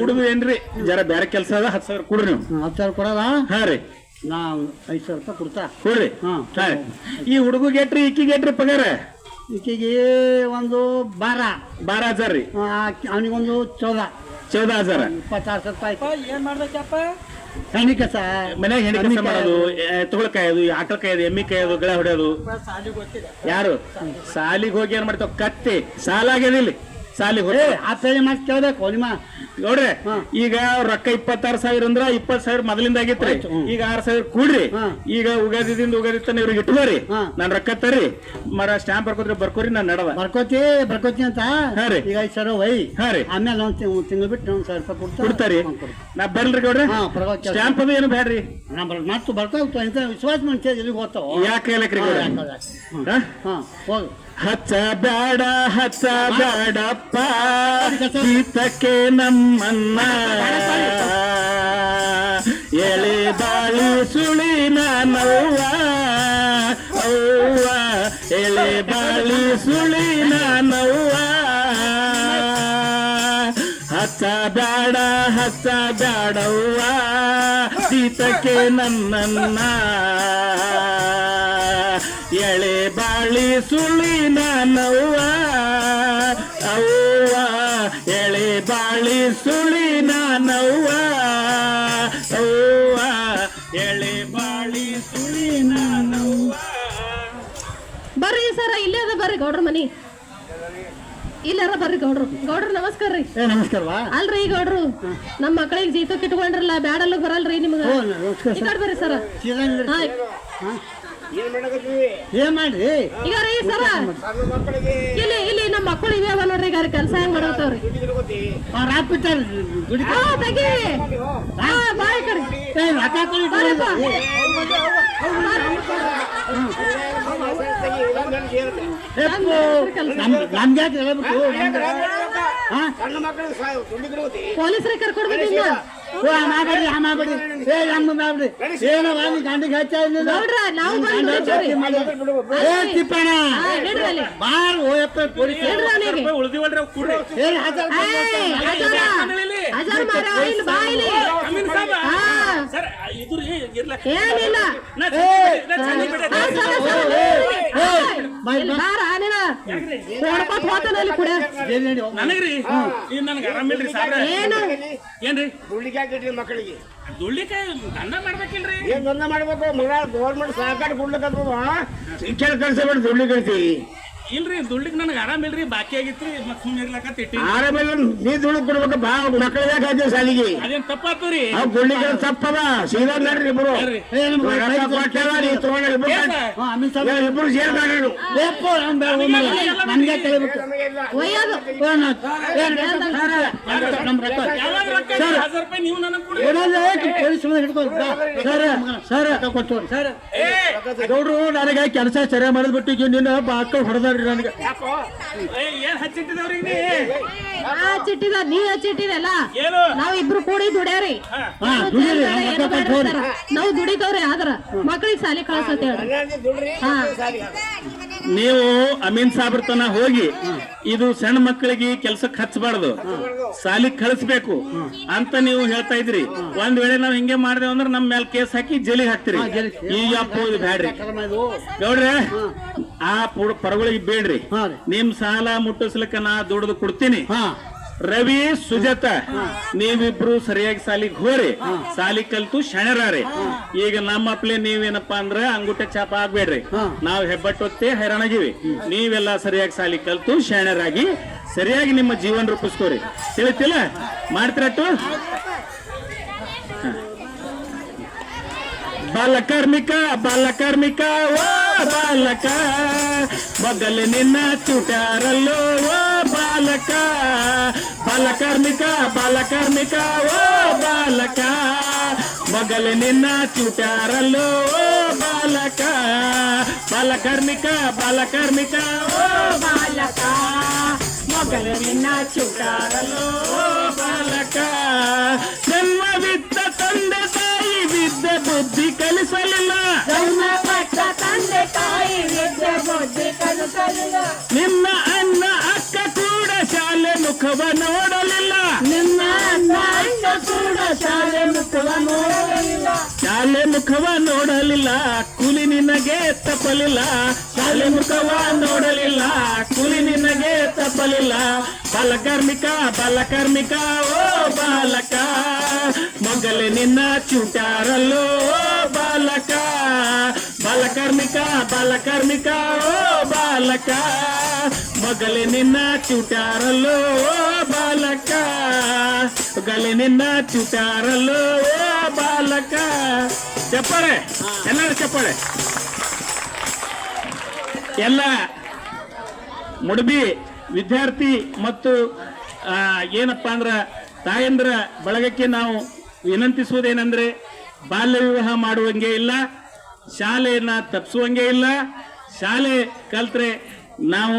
ಕುಡುದು ಏನ್ರಿ ಜರ ಬೇರೆ ಕೆಲಸ ಅದ 10,000 ಕೊಡ್ರಿ ನೀವು 10,000 ಕೊಡದ ರೀ ನಾ 5,000 ರೂಪಾಯಿ ಕೊಡ್ತಾ ಕೊಡ್ರಿ ಈ ಹುಡುಗಿಗೆ ಎಟ್ರಿ ಈಕಿಗೆ ಎಟ್ರಿ ಪಗಾರ ಈಕೆಗೆ ಒಂದು 12,000 ರೀ ಅವನಿಗೊಂದು 14,000 14,000 26,000 ರೂಪಾಯಿ ಏನ್ ಮಾಡ್ಬೇಕಪ್ಪ ಹೆಣ್ಣಿ ಕಸ ಮನ್ಯಾಗ ಹೆಣ್ಣು ಕೆಲಸ ಮಾಡೋದು, ಎತ್ತುಗಳ ಕಾಯೋದು, ಆಕಳ ಕಾಯೋದು, ಎಮ್ಮಿ ಕಾಯೋದು, ಗಳ ಹೊಡೆಯೋದು. ಯಾರು ಸಾಲಿಗೆ ಹೋಗಿ ಏನ್ ಮಾಡ್ತಾವ? ಕತ್ತಿ ಸಾಲ ಆಗ್ಯದ ಇಲ್ಲಿ ಸಾಲಿಗೆ ಹೋಗಿ ಆ ಪೇಳಿ ಮಾತು ಕೇಳ್ಬೇಕು ನಿಮ್ಮ ನೋಡ್ರಿ. ಈಗ ರೊಕ್ಕ 26,000 ಅಂದ್ರ 20,000 ಮೊದಲಿಂದ ಆಗಿತ್ರಿ. ಈಗ 6,000 ಕೂಡ್ರಿ. ಈಗ ಉಗಾದಿ ತನ ಇವ್ರಿಗೆ ಇಟ್ಕೋರಿ. ನಾನ್ ರೊಕ್ಕ ತರ್ರಿ ಸ್ಟ್ಯಾಂಪ್ ಬರ್ಕೋರಿ ನಾನ್ ನಡವ ಬರ್ಕೋತಿ ಅಂತ. ಈಗ 5 ಸಾವಿರ ವೈ. ಆಮೇಲೆ ಒಂದ್ ತಿಂಗಳು ಬಿಟ್ಟು 1,000 ರೂಪಾಯಿ ಕೊಡ್ತಾರಿ. ನಾ ಬರ್ಲ್ರಿ ಗೌಡ್ರಿ, ಸ್ಟ್ಯಾಂಪ್ ಅದು ಏನು ಬೇಡ್ರಿ. ಮತ್ತು ಬರ್ತಾವ ಇಂತ ವಿಶ್ವಾಸ ಮನುಷ್ಯ ಎಲ್ಲಿಗೆ ಹೋಗ್ತಾವ. ಯಾಕೆ ಹೇಳಕ್ರಿ ಹೋಗು. ಹಚ್ಚ ಬ್ಯಾಡಪ್ಪ ಗೀತಕ್ಕೆ ನಮ್ಮನ್ನ ಎಳೆ ಬಾಳಿ ಸುಳಿನ ನವ್ವ ಅವ್ವ ಎಳೆ ಬಾಳಿ ಸುಳಿನ ನವ್ವ ಹಚ್ಚ ಬ್ಯಾಡವ್ವ ಗೀತಕ್ಕೆ ನನ್ನನ್ನ ಎಳೆ ಬಾಳಿ ಸುಳಿನ ನವ್ವ ಅವ್ವ ಎಳೆ ಬಾಳಿ ಸುಳಿನ ನವ್ವ ಅವ್ವ ಎಳೆ ಬಾಳಿ ಸುಳಿನ ನವ್ವ. ಬರ್ರಿ ಸರ, ಇಲ್ಲೇ ಅದ ಬರ್ರಿ ಗೌಡ್ರ ಮನಿ. ಇಲ್ಲಾರ ಬರ್ರಿ ಗೌಡ್ರು ನಮಸ್ಕಾರ ರೀ. ನಮಸ್ಕಾರವಾ. ಅಲ್ರಿ ಗೌಡ್ರು, ನಮ್ಮ ಮಕ್ಕಳಿಗೆ ಜೀತಕ್ಕೆ ಇಟ್ಕೊಂಡ್ರಲ್ಲ, ಬ್ಯಾಡಲ್ಲ ಬರಲ್ರಿ ನಿಮ್ಗ. ಬರ್ರಿ ಸರ. ಏನ್ ಮಾಡ್ರಿ ಈಗ ರೀ ಸರ, ಇಲ್ಲಿ ನಮ್ಮ ಮಕ್ಕಳು ಇವೆ ಅವ ನೋಡ್ರಿ. ಈಗ ಕೆಲಸ ಹೆಂಗ್ ಮಾಡತ್ತವ್ರಿ? ಬಾಯ್ ಕಡೆ ನಮ್ಗೆ ಹೇಳ್ಬಿಟ್ಟು ಪೊಲೀಸರಿಗೆ ಕರ್ಕೊಡ್ಬೇಕು. ಮಾಡ್ಬೇಡಿ ಏನೋ ಗಂಡಿಗೆ ಹಚ್ಚ ತಿಪ್ಪಣ ಬಾರ್ ಹೋಯಪ್ಪ ಪೊಲೀಸ್ ಏನಿಲ್ಲ ನನಗ್ರಿ ನನಗೆ ಆರಾಮಿಲ್ರಿ ಸಾಬ್ರ. ಏನ್ರಿ ಮಕ್ಕಳಿಗೆ ದುಳ್ಳಿಕಾಯಿ ದಂಡ ಮಾಡ್ಬೇಕಿಲ್ರಿ? ಏನ್ ದಂಧ ಮಾಡ್ಬೇಕು? ಮಗ ಗೌರ್ಮೆಂಟ್ ಸಹಕಾರಿ ಕೊಡ್ಲಿಕ್ಕಂತ ಶಿಕ್ಷಣ ಕಳ್ಸಬೇಡ, ದುಡ್ಲಿ ಕಳ್ಸಿ. ಇಲ್ರಿ ದುಡ್ಲಿಕ್ ನನಗೆ ಆರಾಮಿಲ್ರಿ, ಬಾಕಿ ಆಗಿತ್ರಿ. ಮತ್ ಸುಮ್ಮನೆ ಇರ್ಲಕತ್ತಿ ಆರಾಮಿಲ್ಲ, ನೀ ದುಡ್ಡು ಕೊಡ್ಬೇಕು. ಬಾ ಮಕ್ಕಳು ಯಾಕೆ ಸಾಲಿಗೆ ಅದೇನ್ ತಪ್ಪಾತುರಿ? ದುಡ್ಲಿಗೆ ತಪ್ಪದ. ಸೀದಾ ನಡ್ರಿ ಇಬ್ರು ಇಬ್ರು ಸೇರ್ಕೊಂಡು ನಮ್ಗೆ ಕೇಳ್ಬಿಟ್ಟು ₹1000 ನೀವು ನನಗೆ ಕೊಡಿ. ಗೌಡ್ರು ನನಗೆ ಕೆಲಸ ಸರಿಯಾಗಿ ಮಾಡಿದ್ಬಿಟ್ಟು ನಿನ್ನ ಬಾಕಲ್ ಹೊಡೆದಾಡ್ರಿ ನನಗೆ. ಏನ್ ಹಚ್ಚಿಟ್ಟಿದವ್ರಿಗೆ ಚಿಟ್ಟಿದ ನೀ ಹಚ್ಚಿಟ್ಟಿದಲ್ಲ, ಏನು ನಾವ್ ಇಬ್ರು ಕೂಡಿ ದುಡ್ಯಾರಿ. ನಾವ್ ದುಡಿತವ್ರಿ, ಆದ್ರ ಮಕ್ಳಿಗೆ ಸಾಲಿ ಕಳ್ಸತ್ ಹೇಳ್ರಿ. ನೀವು ಅಮೀನ್ ಸಾಬ್ರ ತನ ಹೋಗಿ ಇದು ಸಣ್ಣ ಮಕ್ಕಳಿಗೆ ಕೆಲ್ಸಕ್ಕೆ ಹಚ್ಚಬಾರ್ದು, ಸಾಲಿಗೆ ಕಳಿಸ್ಬೇಕು ಅಂತ ನೀವು ಹೇಳ್ತಾ ಇದ್ರಿ. ಒಂದ್ ವೇಳೆ ನಾವ್ ಹಿಂಗೆ ಮಾಡಿದೇವ್ ಅಂದ್ರೆ ನಮ್ ಮೇಲೆ ಕೇಸ್ ಹಾಕಿ ಜೈಲಿಗೆ ಹಾಕ್ತಿರಿ. ಈಗ ಅಪ್ಪೋದು ಬ್ಯಾಡ್ರಿ ಗೌಡ್ರೆ, ಆ ಪರಗಳಿಗೆ ಬೇಡ್ರಿ. ನಿಮ್ ಸಾಲ ಮುಟ್ಟಿಸ್ಲಿಕ್ಕ ನಾ ದುಡ್ದು ಕೊಡ್ತೀನಿ. ರವಿ ಸುಜಾತ ನೀವಿಬ್ರು ಸರಿಯಾಗಿ ಸಾಲಿಗೆ ಹೋರಿ, ಸಾಲಿ ಕಲ್ತು ಶಣರಾರಿ. ಈಗ ನಮ್ಮ ಅಪ್ಲೆ ನೀವೇನಪ್ಪಾ ಅಂದ್ರ ಅಂಗುಟೆ ಚಾಪ ಆಗ್ಬೇಡ್ರಿ. ನಾವ್ ಹೆಬ್ಬಟ್ಟೊತ್ತೆ ಹೈರಾಣಾಗಿವಿ. ನೀವೆಲ್ಲ ಸರಿಯಾಗಿ ಸಾಲಿ ಕಲ್ತು ಶಣರಾಗಿ ಸರಿಯಾಗಿ ನಿಮ್ಮ ಜೀವನ ರೂಪಿಸ್ಕೋರಿ. ತಿಳಿತಿಲ್ಲ? ಮಾಡ್ತಿರಟ್ಟು ಬಾಲಕಾರ್ಮಿಕ ಬಾಲಕಾರ್ಮಿಕ ಓ ಬಾಲಕ ಬಗಲ್ ನಿನ್ನ ಚುಟ್ಯಾರಲ್ಲೋ ಓ ಬಾಲಕ. ಬಾಲಕಾರ್ಮಿಕ ಬಾಲಕಾರ್ಮಿಕ ಓ ಬಾಲಕ ಬಗಲ್ ನಿನ್ನ ಚುಟ್ಯಾರಲ್ಲೋ ಓ ಬಾಲಕ. ಬಾಲಕಾರ್ಮಿಕ ಬಾಲಕಾರ್ಮಿಕ ಓ ಬಾಲಕ ಮಗಲ್ ನಿನ್ನ ಚುಟ್ಯಾರಲ್ಲೋ ಓ ಬಾಲಕ. ಜನ್ಮವಿದ್ದ ತಂದೆ ತಾಯಿ ವಿದ್ಯೆ ಬುದ್ಧಿ ಕಲಿಸಲಿಲ್ಲ, ತಂದೆ ತಾಯಿ ವಿದ್ಯೆ ಬುದ್ಧಿ ಕಲಿಸಲಿಲ್ಲ. ನಿನ್ನ ಅಣ್ಣ ಅಕ್ಕ ಕೂಡ ಶಾಲೆ ಮುಖವ ನೋಡಲಿಲ್ಲ, ನಿನ್ನ ಅಣ್ಣ ಕೂಡ ಶಾಲೆ ಮುಖವ ನೋಡಲಿಲ್ಲ ಶಾಲೆ ಮುಖವ ನೋಡಲಿಲ್ಲ ಕೂಲಿ ನಿನಗೆ ತಪ್ಪಲಿಲ್ಲ ಶಾಲೆ ಮುಖವ ನೋಡಲಿಲ್ಲ ಕೂಲಿ ನಿನಗೆ ತಪ್ಪಲಿಲ್ಲ ಬಾಲಕಾರ್ಮಿಕ ಬಾಲಕಾರ್ಮಿಕ ಓ ಬಾಲಕ ಮೊಗಲೆ ನಿನ್ನ ಚೂಟ್ಯಾರಲ್ಲೋ ಓ ಬಾಲಕ ಬಾಲಕಾರ್ಮಿಕ ಬಾಲಕಾರ್ಮಿಕ ಓ ಬಾಲಕ ಮೊಗಲೆ ನಿನ್ನ ಚೂಟ್ಯಾರಲ್ಲೋ ಓ ಬಾಲಕ ಮೊಗಲೆ ನಿನ್ನ ಚೂಟ್ಯಾರಲ್ಲೋ ಓ ಬಾಲಕ ಚಪ್ಪಾಳೆ ಎಲ್ಲರೂ ಚಪ್ಪಾಳೆ ಎಲ್ಲ ಮುಡುಬಿ ವಿದ್ಯಾರ್ಥಿ ಮತ್ತು ಏನಪ್ಪಾ ಅಂದ್ರ ತಾಯಂದ್ರ ಬಳಗಕ್ಕೆ ನಾವು ವಿನಂತಿಸುವುದೇನೆಂದ್ರೆ ಬಾಲ್ಯ ವಿವಾಹ ಮಾಡುವಂಗೆ ಇಲ್ಲ, ಶಾಲೆಯನ್ನ ತಪ್ಪಿಸುವಂಗೆ ಇಲ್ಲ. ಶಾಲೆ ಕಲ್ತ್ರೆ ನಾವು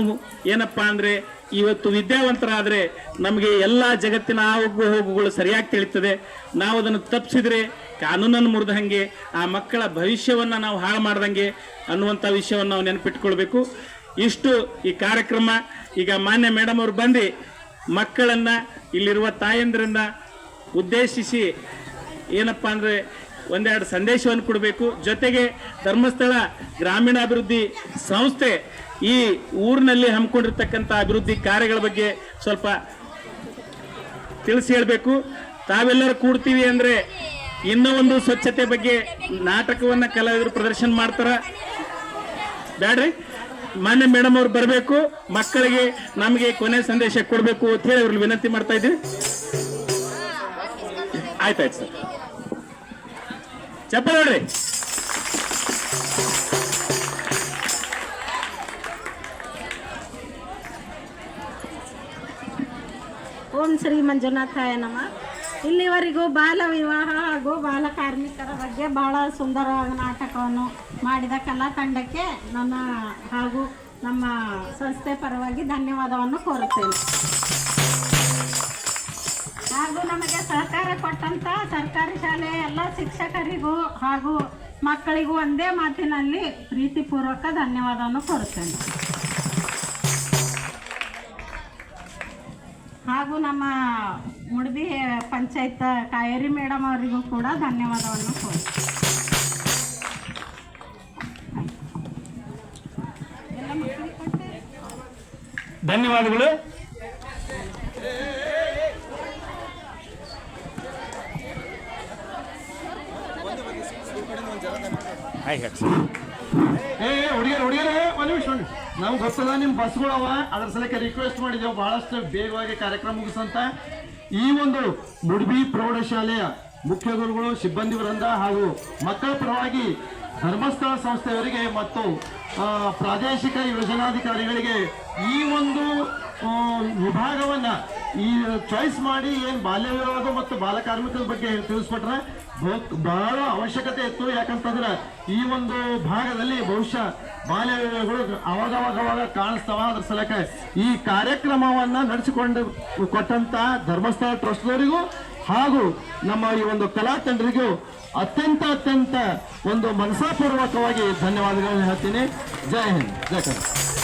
ಏನಪ್ಪಾ ಅಂದ್ರೆ ಇವತ್ತು ವಿದ್ಯಾವಂತರಾದ್ರೆ ನಮಗೆ ಎಲ್ಲ ಜಗತ್ತಿನ ಆಗು ಹೋಗುಗಳು ಸರಿಯಾಗಿ ತಿಳಿಯುತ್ತದೆ. ನಾವು ಅದನ್ನು ತಪ್ಪಿಸಿದ್ರೆ ಕಾನೂನನ್ನು ಮುರಿದಂಗೆ ಆ ಮಕ್ಕಳ ಭವಿಷ್ಯವನ್ನ ನಾವು ಹಾಳು ಮಾಡ್ದಂಗೆ ಅನ್ನುವಂಥ ವಿಷಯವನ್ನು ನಾವು ನೆನಪಿಟ್ಕೊಳ್ಬೇಕು. ಇಷ್ಟು ಈ ಕಾರ್ಯಕ್ರಮ. ಈಗ ಮಾನ್ಯ ಮೇಡಮ್ ಅವರು ಬಂದು ಮಕ್ಕಳನ್ನ ಇಲ್ಲಿರುವ ತಾಯಂದ್ರನ್ನ ಉದ್ದೇಶಿಸಿ ಏನಪ್ಪಾ ಅಂದ್ರೆ ಒಂದೆರಡು ಸಂದೇಶವನ್ನು ಕೊಡಬೇಕು. ಜೊತೆಗೆ ಧರ್ಮಸ್ಥಳ ಗ್ರಾಮೀಣಾಭಿವೃದ್ಧಿ ಸಂಸ್ಥೆ ಈ ಊರಿನಲ್ಲಿ ಹಮ್ಮಿಕೊಂಡಿರ್ತಕ್ಕಂಥ ಅಭಿವೃದ್ಧಿ ಕಾರ್ಯಗಳ ಬಗ್ಗೆ ಸ್ವಲ್ಪ ತಿಳಿಸಿ ಹೇಳಬೇಕು. ತಾವೆಲ್ಲರೂ ಕೂಡ್ತೀವಿ ಅಂದ್ರೆ ಇನ್ನೂ ಒಂದು ಸ್ವಚ್ಛತೆ ಬಗ್ಗೆ ನಾಟಕವನ್ನ ಕಲಾವಿದರು ಪ್ರದರ್ಶನ ಮಾಡ್ತಾರ. ಬ್ಯಾಡ್ರಿ, ಮಾನ್ಯ ಮೇಡಮ್ ಅವ್ರು ಬರಬೇಕು, ಮಕ್ಕಳಿಗೆ ನಮಗೆ ಕೊನೆ ಸಂದೇಶ ಕೊಡಬೇಕು ಅಂತ ಹೇಳಿ ಅವ್ರಿಗೆ ವಿನಂತಿ ಮಾಡ್ತಾ ಇದ್ದೀವಿ. ಆಯ್ತಾಯ್ತು ಸರ್, ಚಪ್ಪಾಳೆ ನೋಡ್ರಿ. ಓಂ ಶ್ರೀ ಮಂಜುನಾಥಾಯ ನಮಃ. ಇಲ್ಲಿವರೆಗೂ ಬಾಲ ವಿವಾಹ ಹಾಗೂ ಬಾಲ ಕಾರ್ಮಿಕರ ಬಗ್ಗೆ ಬಹಳ ಸುಂದರವಾದ ನಾಟಕವನ್ನು ಮಾಡಿದ ಕಲಾ ತಂಡಕ್ಕೆ ನನ್ನ ಹಾಗೂ ನಮ್ಮ ಸಂಸ್ಥೆ ಪರವಾಗಿ ಧನ್ಯವಾದವನ್ನು ಕೋರುತ್ತೇನೆ. ಹಾಗೂ ನಮಗೆ ಸಹಕಾರ ಕೊಟ್ಟಂಥ ಸರ್ಕಾರಿ ಶಾಲೆಯ ಎಲ್ಲ ಶಿಕ್ಷಕರಿಗೂ ಹಾಗೂ ಮಕ್ಕಳಿಗೂ ಒಂದೇ ಮಾತಿನಲ್ಲಿ ಪ್ರೀತಿಪೂರ್ವಕ ಧನ್ಯವಾದವನ್ನು ಕೋರುತ್ತೇನೆ. ಹಾಗೂ ನಮ್ಮ ಮುಡ್ಬಿ ಪಂಚಾಯತ್ ಕಾಯೇರಿ ಮೇಡಮ್ ಅವರಿಗೂ ಕೂಡ ಧನ್ಯವಾದವನ್ನು ಕೋರುತ್ತೇನೆ. ಧನ್ಯವಾದಗಳು. ಹುಡುಗಿಯರೇ ಒಂದು ನಿಮಿಷ ನೋಡಿ, ನಮ್ಗೆ ಗೊತ್ತದ ನಿಮ್ಮ ಬಸ್ಗಳವ, ಅದ್ರ ಸಲಕ್ಕೆ ರಿಕ್ವೆಸ್ಟ್ ಮಾಡಿದ್ದೇವೆ ಬಹಳಷ್ಟು ಬೇಗವಾಗಿ ಕಾರ್ಯಕ್ರಮ ಮುಗಿಸಂತ. ಈ ಒಂದು ಮುಡ್ಬಿ ಪ್ರೌಢಶಾಲೆಯ ಮುಖ್ಯ ಗುರುಗಳು, ಸಿಬ್ಬಂದಿ ವೃಂದ ಹಾಗೂ ಮಕ್ಕಳ ಪರವಾಗಿ ಧರ್ಮಸ್ಥಳ ಸಂಸ್ಥೆಯವರಿಗೆ ಮತ್ತು ಪ್ರಾದೇಶಿಕ ಯೋಜನಾಧಿಕಾರಿಗಳಿಗೆ ಈ ಒಂದು ವಿಭಾಗವನ್ನ ಈ ಚಾಯ್ಸ್ ಮಾಡಿ ಏನು ಬಾಲ್ಯ ವಿವಾಹ ಮತ್ತು ಬಾಲ ಕಾರ್ಮಿಕರ ಬಗ್ಗೆ ತಿಳಿಸ್ಕೊಟ್ರೆ ಬಹಳ ಅವಶ್ಯಕತೆ ಇತ್ತು. ಯಾಕಂತಂದ್ರೆ ಈ ಒಂದು ಭಾಗದಲ್ಲಿ ಬಹುಶಃ ಬಾಲ್ಯ ವಿವಾಹಗಳು ಅವಾಗವಾಗ ಕಾಣಿಸ್ತಾವ. ಅದ್ರ ಸಲಕ ಈ ಕಾರ್ಯಕ್ರಮವನ್ನ ನಡೆಸಿಕೊಂಡು ಕೊಟ್ಟಂತ ಧರ್ಮಸ್ಥಳ ಟ್ರಸ್ಟ್ನವರಿಗೂ ಹಾಗೂ ನಮ್ಮ ಈ ಒಂದು ಕಲಾ ತಂಡರಿಗೂ ಅತ್ಯಂತ ಒಂದು ಮನಸಾಪೂರ್ವಕವಾಗಿ ಧನ್ಯವಾದಗಳನ್ನು ಹೇಳ್ತೀನಿ. ಜೈ ಹಿಂದ್, ಜೈ ಕರ್ನಾಟಕ.